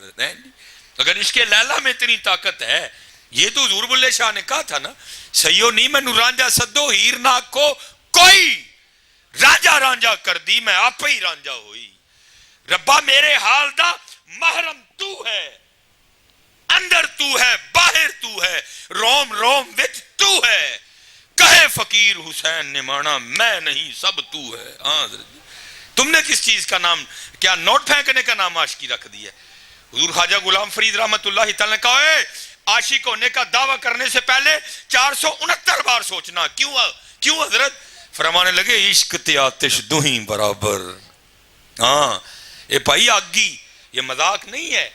اگر عشق لیلا میں اتنی طاقت ہے، یہ تو حضور بلے شاہ نے کہا تھا نا، سیو نی مینو رانجا سدو ہیر نہ کو کوئی، رانجا رانجا کر دی میں آپ ہی رانجا ہوئی. ربا میرے حال دا محرم تو ہے، اندر تو ہے باہر تو ہے، روم روم وچ تو ہے. کہے فقیر حسین نے مانا میں نہیں سب تو ہے. ہاں تم نے کس چیز کا نام، کیا نوٹ پھینکنے کا نام عاشقی رکھ دیا؟ حضور خواجہ غلام فرید رحمت اللہ تعالی نے کہا اے عاشق ہونے کا دعویٰ کرنے سے پہلے 469 بار سوچنا. کیوں حضرت؟ فرمانے لگے عشق تے آتش دوہیں برابر. ہاں اے بھائی آگی، یہ مذاق نہیں ہے.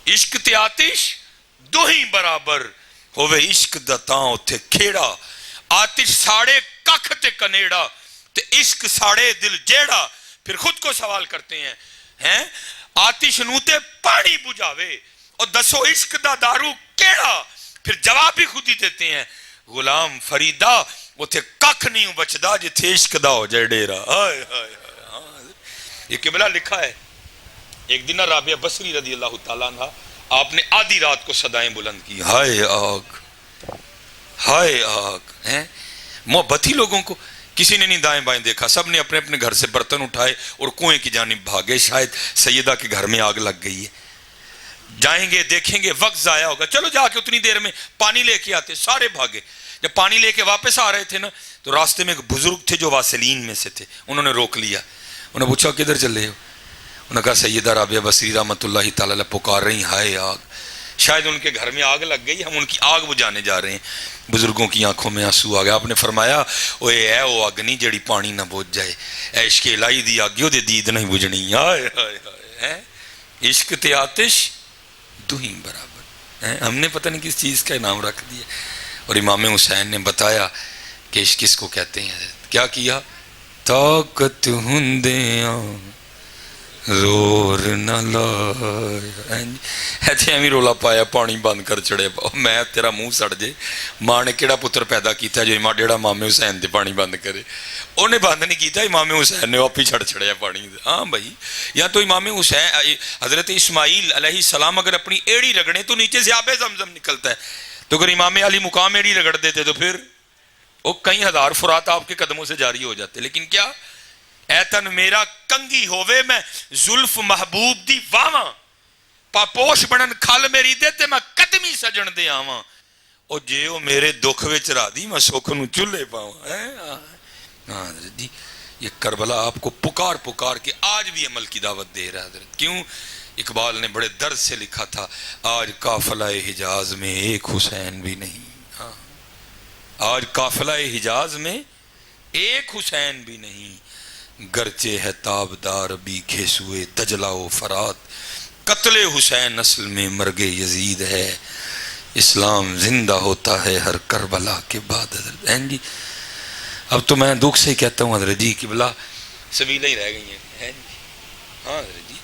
عشق تے آتش دوہیں برابر ہوئے، عشق دا تاں اتھے کھیڑا، آتش ساڑے ککھ تے کنیڑا تے عشق ساڑے دل جیڑا. پھر خود کو سوال کرتے ہیں آتش نو تے پانی بجھاوے اور دسو عشق دا دارو کیڑا. پھر جواب بھی خود ہی دیتے ہیں غلام فریدہ اتھے ککھ نہیں بچدا جتھے عشق دا ہو جائے ڈیرا. یہ قبلہ لکھا ہے. ایک دن رابعہ بصری رضی اللہ تعالیٰ عنہ آپ نے آدھی رات کو صدائیں بلند کی، ہائے آگ ہائے آگ. محبت ہی لوگوں کو، کسی نے نہیں دائیں بائیں دیکھا، سب نے اپنے اپنے گھر سے برتن اٹھائے اور کنویں کی جانب بھاگے. شاید سیدہ کے گھر میں آگ لگ گئی ہے، جائیں گے دیکھیں گے وقت ضائع ہوگا، چلو جا کے اتنی دیر میں پانی لے کے آتے. سارے بھاگے. جب پانی لے کے واپس آ رہے تھے نا تو راستے میں ایک بزرگ تھے جو واسلین میں سے تھے، انہوں نے روک لیا. انہوں نے پوچھا کدھر چلے ہو؟ انہوں نے کہا سیدہ رابعہ بصری رحمت اللہ تعالیٰ پکار رہی ہائے آگ. شاید ان کے گھر میں آگ لگ گئی، ہم ان کی آگ بجھانے جا رہے ہیں. بزرگوں کی آنکھوں میں آنسو آ گیا. آپ نے فرمایا اوے اے او اگ نہیں جڑی پانی نہ بجھ جائے، اے عشق الہی دی اگ دے دید نہیں بجھنی. ہائے ہائے ہائے. عشق تے آتش دوہیں برابر. ہم نے پتہ نہیں کس چیز کا نام رکھ دیا. اور امام حسین نے بتایا کہ عشق کس کو کہتے ہیں. کیا کیا؟ طاقت ہندیاں زور نہ لایا. ایویں رولا پایا پانی بند کر چڑے میں تیرا منہ سڑ جے. ماں نے کیڑا پتر پیدا کیتا جو جیڑا امام حسین دے پانی بند کرے؟ انہیں بند نہیں کیتا، امام حسین نے آپ ہی چھڑ چھڑیا پانی. ہاں بھائی، یا تو امام حسین حضرت اسماعیل علیہ السلام اگر اپنی ایڑی رگڑے تو نیچے سے آب زمزم نکلتا ہے، تو اگر امام علی مقام ایڑی رگڑ دیتے تو پھر وہ کئی ہزار فرات آپ کے قدموں سے جاری ہو جاتے. لیکن کیا اے تن میرا کنگی ہووے میں زلف محبوب دی واواں، پاپوش بنن کھل میری دے تے میں قدمی سجن دے آواں، او جے او میرے دکھ وچ راضی میں سکھ نو چولہے پاواں. ہاں جی، یہ کربلا آپ کو پکار پکار کے آج بھی عمل کی دعوت دے رہا ہے حضرت. کیوں؟ اقبال نے بڑے درد سے لکھا تھا آج قافلہ حجاز میں ایک حسین بھی نہیں. ہاں آج قافلہ حجاز میں ایک حسین بھی نہیں، گرچہ ہے تابدار بھی گھیسوئے دجلہ و فرات، قتل حسین اصل میں مرگ یزید ہے، اسلام زندہ ہوتا ہے ہر کربلا کے بعد. حضرت جی اب تو میں دکھ سے ہی کہتا ہوں حضرت جی قبلہ سبیلیں ہی رہ گئی ہیں. ہاں حضرت جی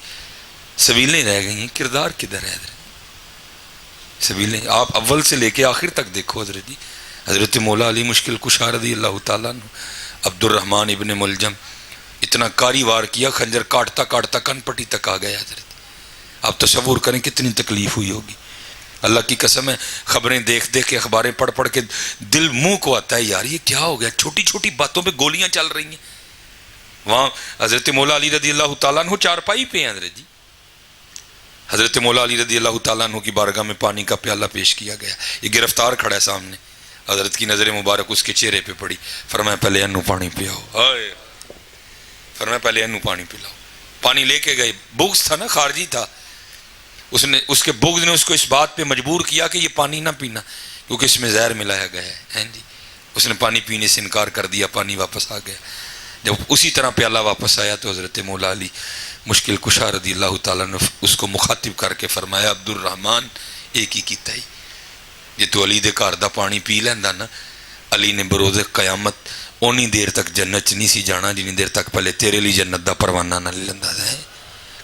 سبیلیں رہ گئی ہیں. کردار کدھر ہے حضرت؟ سبیلیں آپ اول سے لے کے آخر تک دیکھو حضرت جی. حضرت مولا علی مشکل کشا رضی اللہ تعالیٰ عنہ عبد الرحمن ابن ملجم اتنا کاری وار کیا، خنجر کاٹتا کاٹتا کن پٹی تک آ گیا حضرت. آپ تصور کریں کتنی تکلیف ہوئی ہوگی. اللہ کی قسم ہے خبریں دیکھ دیکھ کے اخباریں پڑھ پڑھ کے دل منہ کو آتا ہے یار یہ کیا ہو گیا، چھوٹی چھوٹی باتوں پہ گولیاں چل رہی ہیں. وہاں حضرت مولا علی رضی اللہ تعالیٰ عنہ چارپائی پہ ہیں حضرت جی. حضرت مولا علی رضی اللہ تعالیٰ عنہ کی بارگاہ میں پانی کا پیالہ پیش کیا گیا. یہ گرفتار کھڑا ہے سامنے. حضرت کی نظر مبارک اس کے چہرے پہ پڑی. فرمایا پہلے انو پانی پیاؤ. فرمایا پہلے انو پانی پلاؤ. پانی لے کے گئے. بغض تھا نا، خارجی تھا. اس کے بغض نے اس کو اس بات پہ مجبور کیا کہ یہ پانی نہ پینا کیونکہ اس میں زہر ملایا گیا ہے جی. اس نے پانی پینے سے انکار کر دیا، پانی واپس آ گیا. جب اسی طرح پیالہ واپس آیا تو حضرت مولا علی مشکل کشا رضی اللہ تعالیٰ نے اس کو مخاطب کر کے فرمایا عبد الرحمن ایک ہی کیتا ہی جی تو علی دے گھر دا پانی پی لینا نا، علی نے بروز قیامت اونی دیر تک جنت چ نہیں سی جانا جنی دیر تک پہلے تیرے لیے جنت دا پروانہ نہ لے لینا ہے.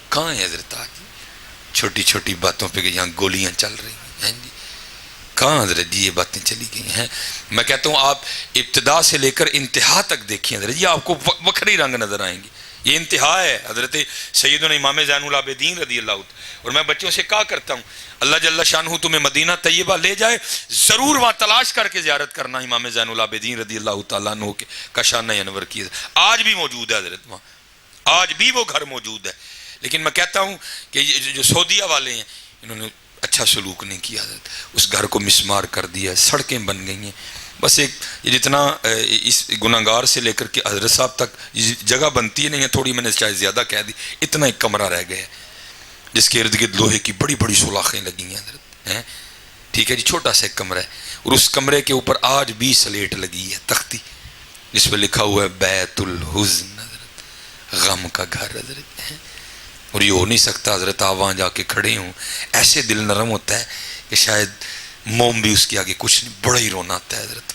کہاں ہے حضرت آج چھوٹی چھوٹی باتوں پہ یہاں گولیاں چل رہی ہیں جی. کہاں حضرت جی یہ باتیں چلی گئی ہیں. میں کہتا ہوں آپ ابتدا سے لے کر انتہا تک دیکھیں حضرت جی، آپ کو وکھری رنگ نظر آئیں گے. یہ انتہا ہے حضرت سیدنا امام زین العابدین رضی اللہ عنہ. اور میں بچوں سے کہا کرتا ہوں اللہ جل شانہ تمہیں مدینہ طیبہ لے جائے ضرور وہاں تلاش کر کے زیارت کرنا امام زین العابدین رضی اللہ تعالیٰ عنہ کا شانہ انور کی. آج بھی موجود ہے حضرت وہاں، آج بھی وہ گھر موجود ہے. لیکن میں کہتا ہوں کہ جو سعودیہ والے ہیں انہوں نے اچھا سلوک نہیں کیا حضرت، اس گھر کو مسمار کر دیا، سڑکیں بن گئی ہیں. بس ایک یہ جتنا اس گناہگار سے لے کر کے حضرت صاحب تک جگہ بنتی ہے نہیں ہے، تھوڑی میں نے شاید زیادہ کہہ دی، اتنا ایک کمرہ رہ گیا ہے جس کے ارد گرد لوہے کی بڑی بڑی سولاخیں لگی ہیں حضرت ہیں. ٹھیک ہے جی، چھوٹا سا ایک کمرہ ہے اور اس کمرے کے اوپر آج بھی سلیٹ لگی ہے تختی جس پہ لکھا ہوا ہے بیت الحزن حضرت، غم کا گھر حضرت ہے. اور یہ ہو نہیں سکتا حضرت آپ وہاں جا کے کھڑے ہوں ایسے دل نرم ہوتا ہے کہ شاید موم بھی اس کے آگے کچھ نہیں، بڑا ہی رونا آتا ہے حضرت.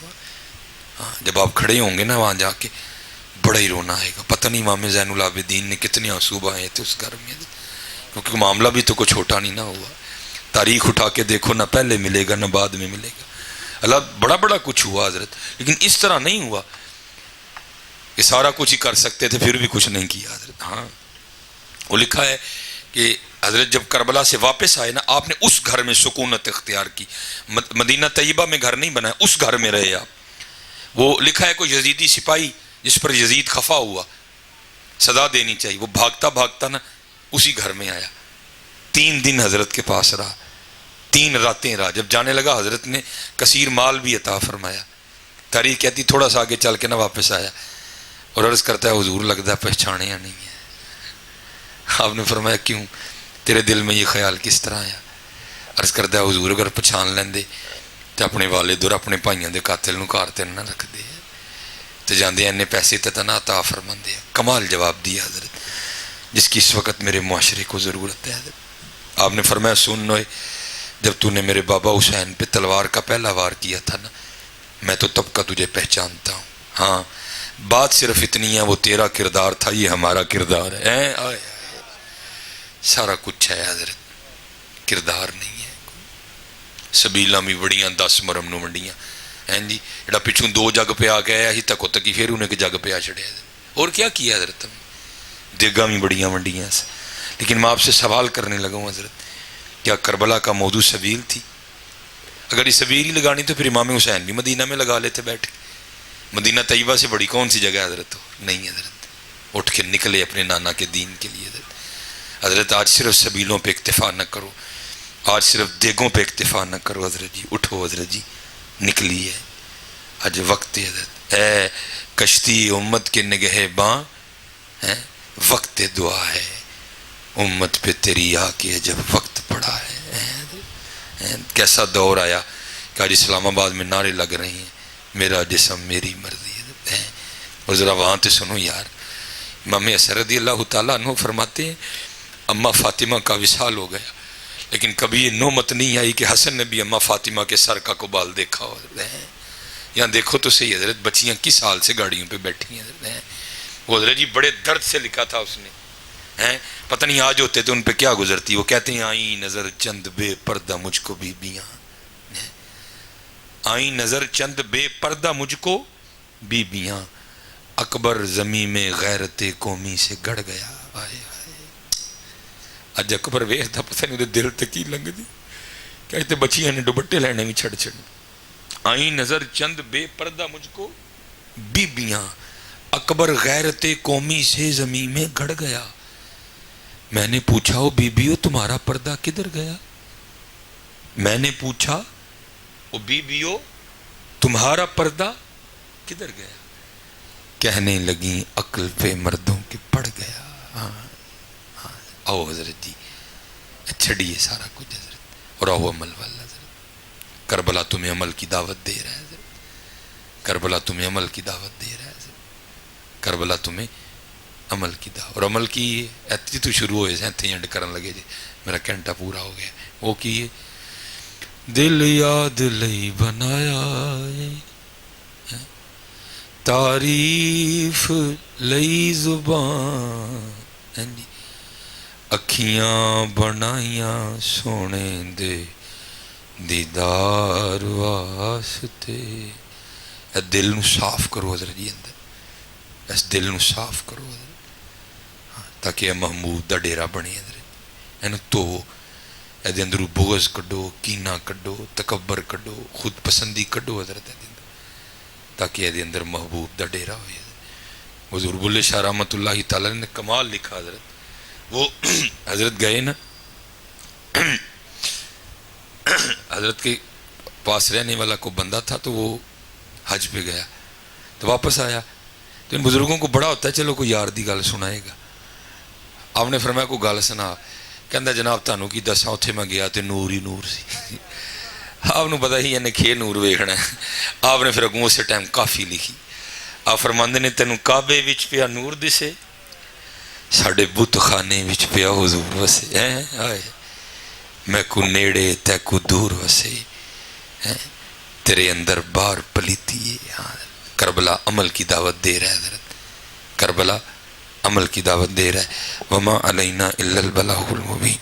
ہاں جب آپ کھڑے ہوں گے نا وہاں جا کے بڑا ہی رونا آئے گا. پتہ نہیں امام زین العابدین نے کتنے آنسو بہائے تھے اس گھر میں، کیونکہ معاملہ بھی تو کوئی چھوٹا نہیں نہ ہوا. تاریخ اٹھا کے دیکھو، نہ پہلے ملے گا نہ بعد میں ملے گا. اللہ بڑا بڑا کچھ ہوا حضرت، لیکن اس طرح نہیں ہوا کہ سارا کچھ ہی کر سکتے تھے پھر بھی کچھ نہیں کیا حضرت. ہاں وہ لکھا ہے کہ حضرت جب کربلا سے واپس آئے نا آپ نے اس گھر میں سکونت اختیار کی. مدینہ طیبہ میں گھر نہیں بنایا، اس گھر میں رہے آپ. وہ لکھا ہے کوئی یزیدی سپاہی جس پر یزید خفا ہوا، سزا دینی چاہیے، وہ بھاگتا بھاگتا نا اسی گھر میں آیا. 3 دن حضرت کے پاس رہا، 3 راتیں رہا. جب جانے لگا حضرت نے کثیر مال بھی عطا فرمایا. تاریخ کہتی تھوڑا سا آگے چل کے نا واپس آیا اور عرض کرتا ہے حضور لگتا ہے پہچانے یا نہیں ہے. آپ نے فرمایا کیوں، تیرے دل میں یہ خیال کس طرح آیا؟ عرض کرتا ہے حضور اگر پہچان لیندے تو اپنے والد اور اپنے بھائیوں دے قاتل نو گھر تے نہ رکھ دے تو جاندے انے پیسے تے نہ عطا فرماندے. کمال جواب دیا حضرت جس کی اس وقت میرے معاشرے کو ضرورت ہے حضرت. آپ نے فرمایا سن نوئے، جب تو نے میرے بابا حسین پہ تلوار کا پہلا وار کیا تھا نا میں تو تب کا تجھے پہچانتا ہوں. ہاں بات صرف اتنی ہے وہ تیرا کردار تھا، یہ ہمارا کردار ہے. آئے سارا کچھ ہے حضرت، کردار نہیں ہے. سبیلاں بھی بڑیاں 10 مرم نو منڈیاں ہیں جی. جڑا پچھوں 2 جگ پہ آ گیا ہی تکو تکی پھر انہیں کہ جگ پہ آ چڑھیا. اور کیا کیا حضرت؟ دیگاں بھی بڑیاں منڈیاں. لیکن میں آپ سے سوال کرنے لگا ہوں حضرت، کیا کربلا کا موضوع سبیل تھی؟ اگر یہ سبیل ہی لگانی تو پھر امام حسین بھی مدینہ میں لگا لیتے بیٹھے. مدینہ طیبہ سے بڑی کون سی جگہ حضرت؟ نہیں حضرت، اٹھ کے نکلے اپنے نانا کے دین کے لیے حضرت. حضرت آج صرف سبیلوں پہ اکتفا نہ کرو، آج صرف دیگوں پہ اکتفا نہ کرو حضرت جی. اٹھو حضرت جی، نکلی ہے آج وقت ہے حضرت. اے کشتی امت کے نگہ باں وقت دعا ہے، امت پہ تیری آ کے جب وقت پڑا ہے. کیسا دور آیا کہ آج اسلام آباد میں نعرے لگ رہے ہیں میرا جسم میری مرضی ہے. اور ذرا وہاں تے سنو یار، امام حسن رضی اللہ تعالیٰ عنہ فرماتے ہیں اماں فاطمہ کا وصال ہو گیا لیکن کبھی یہ نومت نہیں آئی کہ حسن نے بھی اماں فاطمہ کے سر کا قبال دیکھا ہو. یہاں دیکھو تو صحیح حضرت، بچیاں کس حال سے گاڑیوں پہ بیٹھی ہیں حضرت. وہ حضرت جی بڑے درد سے لکھا تھا اس نے، پتہ نہیں آج ہوتے تو ان پہ کیا گزرتی. وہ کہتے ہیں آئی نظر چند بے پردہ مجھ کو بیبیاں، آئی نظر چند بے پردہ مجھ کو بیبیاں، اکبر زمین میں غیرت قومی سے گڑ گیا. آئے اج اکبر ویکھدا پتہ نہیں دل تے کی لنگ دی، کہتے بچیاں نے دوپٹے لینے بھی چھڑ چھڑ. آئی نظر چند بے پردہ مجھ کو بیبیاں، اکبر غیرت قومی سے زمین میں گڑ گیا. میں نے پوچھا او بیبیو تمہارا پردہ کدھر گیا؟ میں نے پوچھا او بیبیو تمہارا پردہ کدھر گیا؟ کہنے لگیں عقل پہ مردوں کے پڑ گیا. آؤ حضرت جی چھڑیے سارا کچھ حضرت اور آؤ عمل والا حضرت. کربلا تمہیں عمل کی دعوت دے رہا ہے حضرت. کربلا تمہیں عمل کی دعوت دے رہا ہے حضرت. کربلا تمہیں عمل کی دعوت. اور عمل کی ایتھی تو شروع ہوئے سے ایتھی اینڈ کرن لگے جی میرا گھنٹہ پورا ہو گیا. وہ کی ہے دل یاد لئی بنایا تعریف لئی زبان اکھیاں بنائیاں سونے دے دیدار واسطے. اے دل نو صاف کرو حضرت جی اندر اس دل نو صاف کرو حضرت تاکہ اے محمود دا ڈیرا بنے حضرت. اینو تو اے اندرو بغض کڈو کینہ کڈو تکبر کڈو خود پسندی کڈو حضرت اے اندر تاکہ اے اندر محبوب دا ڈیرا ہوئے. حضور بلے شاہ رحمۃ اللہ تعالی نے کمال لکھا حضرت. وہ حضرت گئے نا حضرت کے پاس رہنے والا کو بندہ تھا تو وہ حج پہ گیا تو واپس آیا تو ان بزرگوں کو بڑا ہوتا ہے چلو کوئی یار دی گل سنائے گا. آپ نے فرمایا کوئی گل سنا. کہندا جناب تانوں کی دساں اتھے میں گیا تے نور ہی نور سی. آپ نے پتا ہی انہیں کھے نور ویکھنا ہے. آپ نے پھر اگوں اسے ٹائم کافی لکھی. آپ فرماندے نے تینوں کعبے وچ پیا نور دسے ساڈے بت خانے وچ پیا حضور وسے. آئے میں کو نیڑے تے کو دور وسے تیرے اندر بار پلیتی ہے. کربلا عمل کی دعوت دے رہا ہے حضرت. کربلا عمل کی دعوت دے رہا ہے. وما علینا الا البلاغ المبین.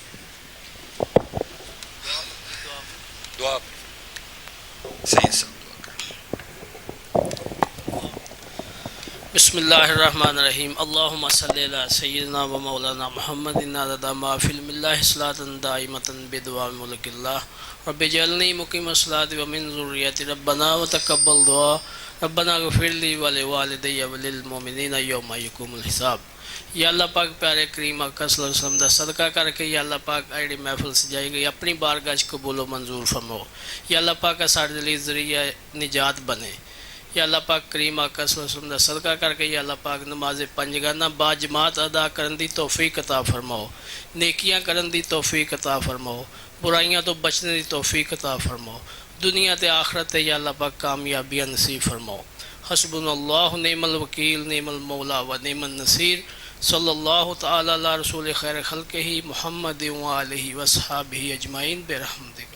دعا سید صاحب دعا کر. بسم اللہ الرحمن الرحیم. اللہم صلی علی سیدنا و مولانا محمد عدد ما فی علم اللہ صلاة دائمۃ بدوام ملک اللہ. رب اجعلنی مقیم الصلاۃ ومن ذریتی ربنا وتقبل دعا. ربنا اغفر لی ولوالدی وللمؤمنین یوم یقوم الحساب. یا اللہ پاک پیارے کریم آقا صلی اللہ علیہ وسلم دا صدقہ کر کے یا اللہ پاک ایڑی محفل سجائی گئی اپنی بارگاہ قبول و منظور فرماؤ. یا اللہ پاک ساڈے لئی ذریعہ نجات بنے. یا اللہ پاک کریم آقا صلی اللہ علیہ وسلم دا صدقہ کر کے یا اللہ پاک نماز پنجگانہ با جماعت ادا کرن دی توفیق عطا فرماؤ. نیکیاں کرن دی توفیق عطا فرماؤ. برائیاں تو بچنے دی توفیق عطا فرماؤ. دنیا تے آخرت تے یا اللہ پاک کامیابیاں نصیب فرماؤ. حسبنا اللہ نعم الوکیل نعم المولا و نعم النصیر. صلی اللہ تعالی علی رسول خیر خلقہ محمد و آلہ و اصحابہ اجمعین برحمتک.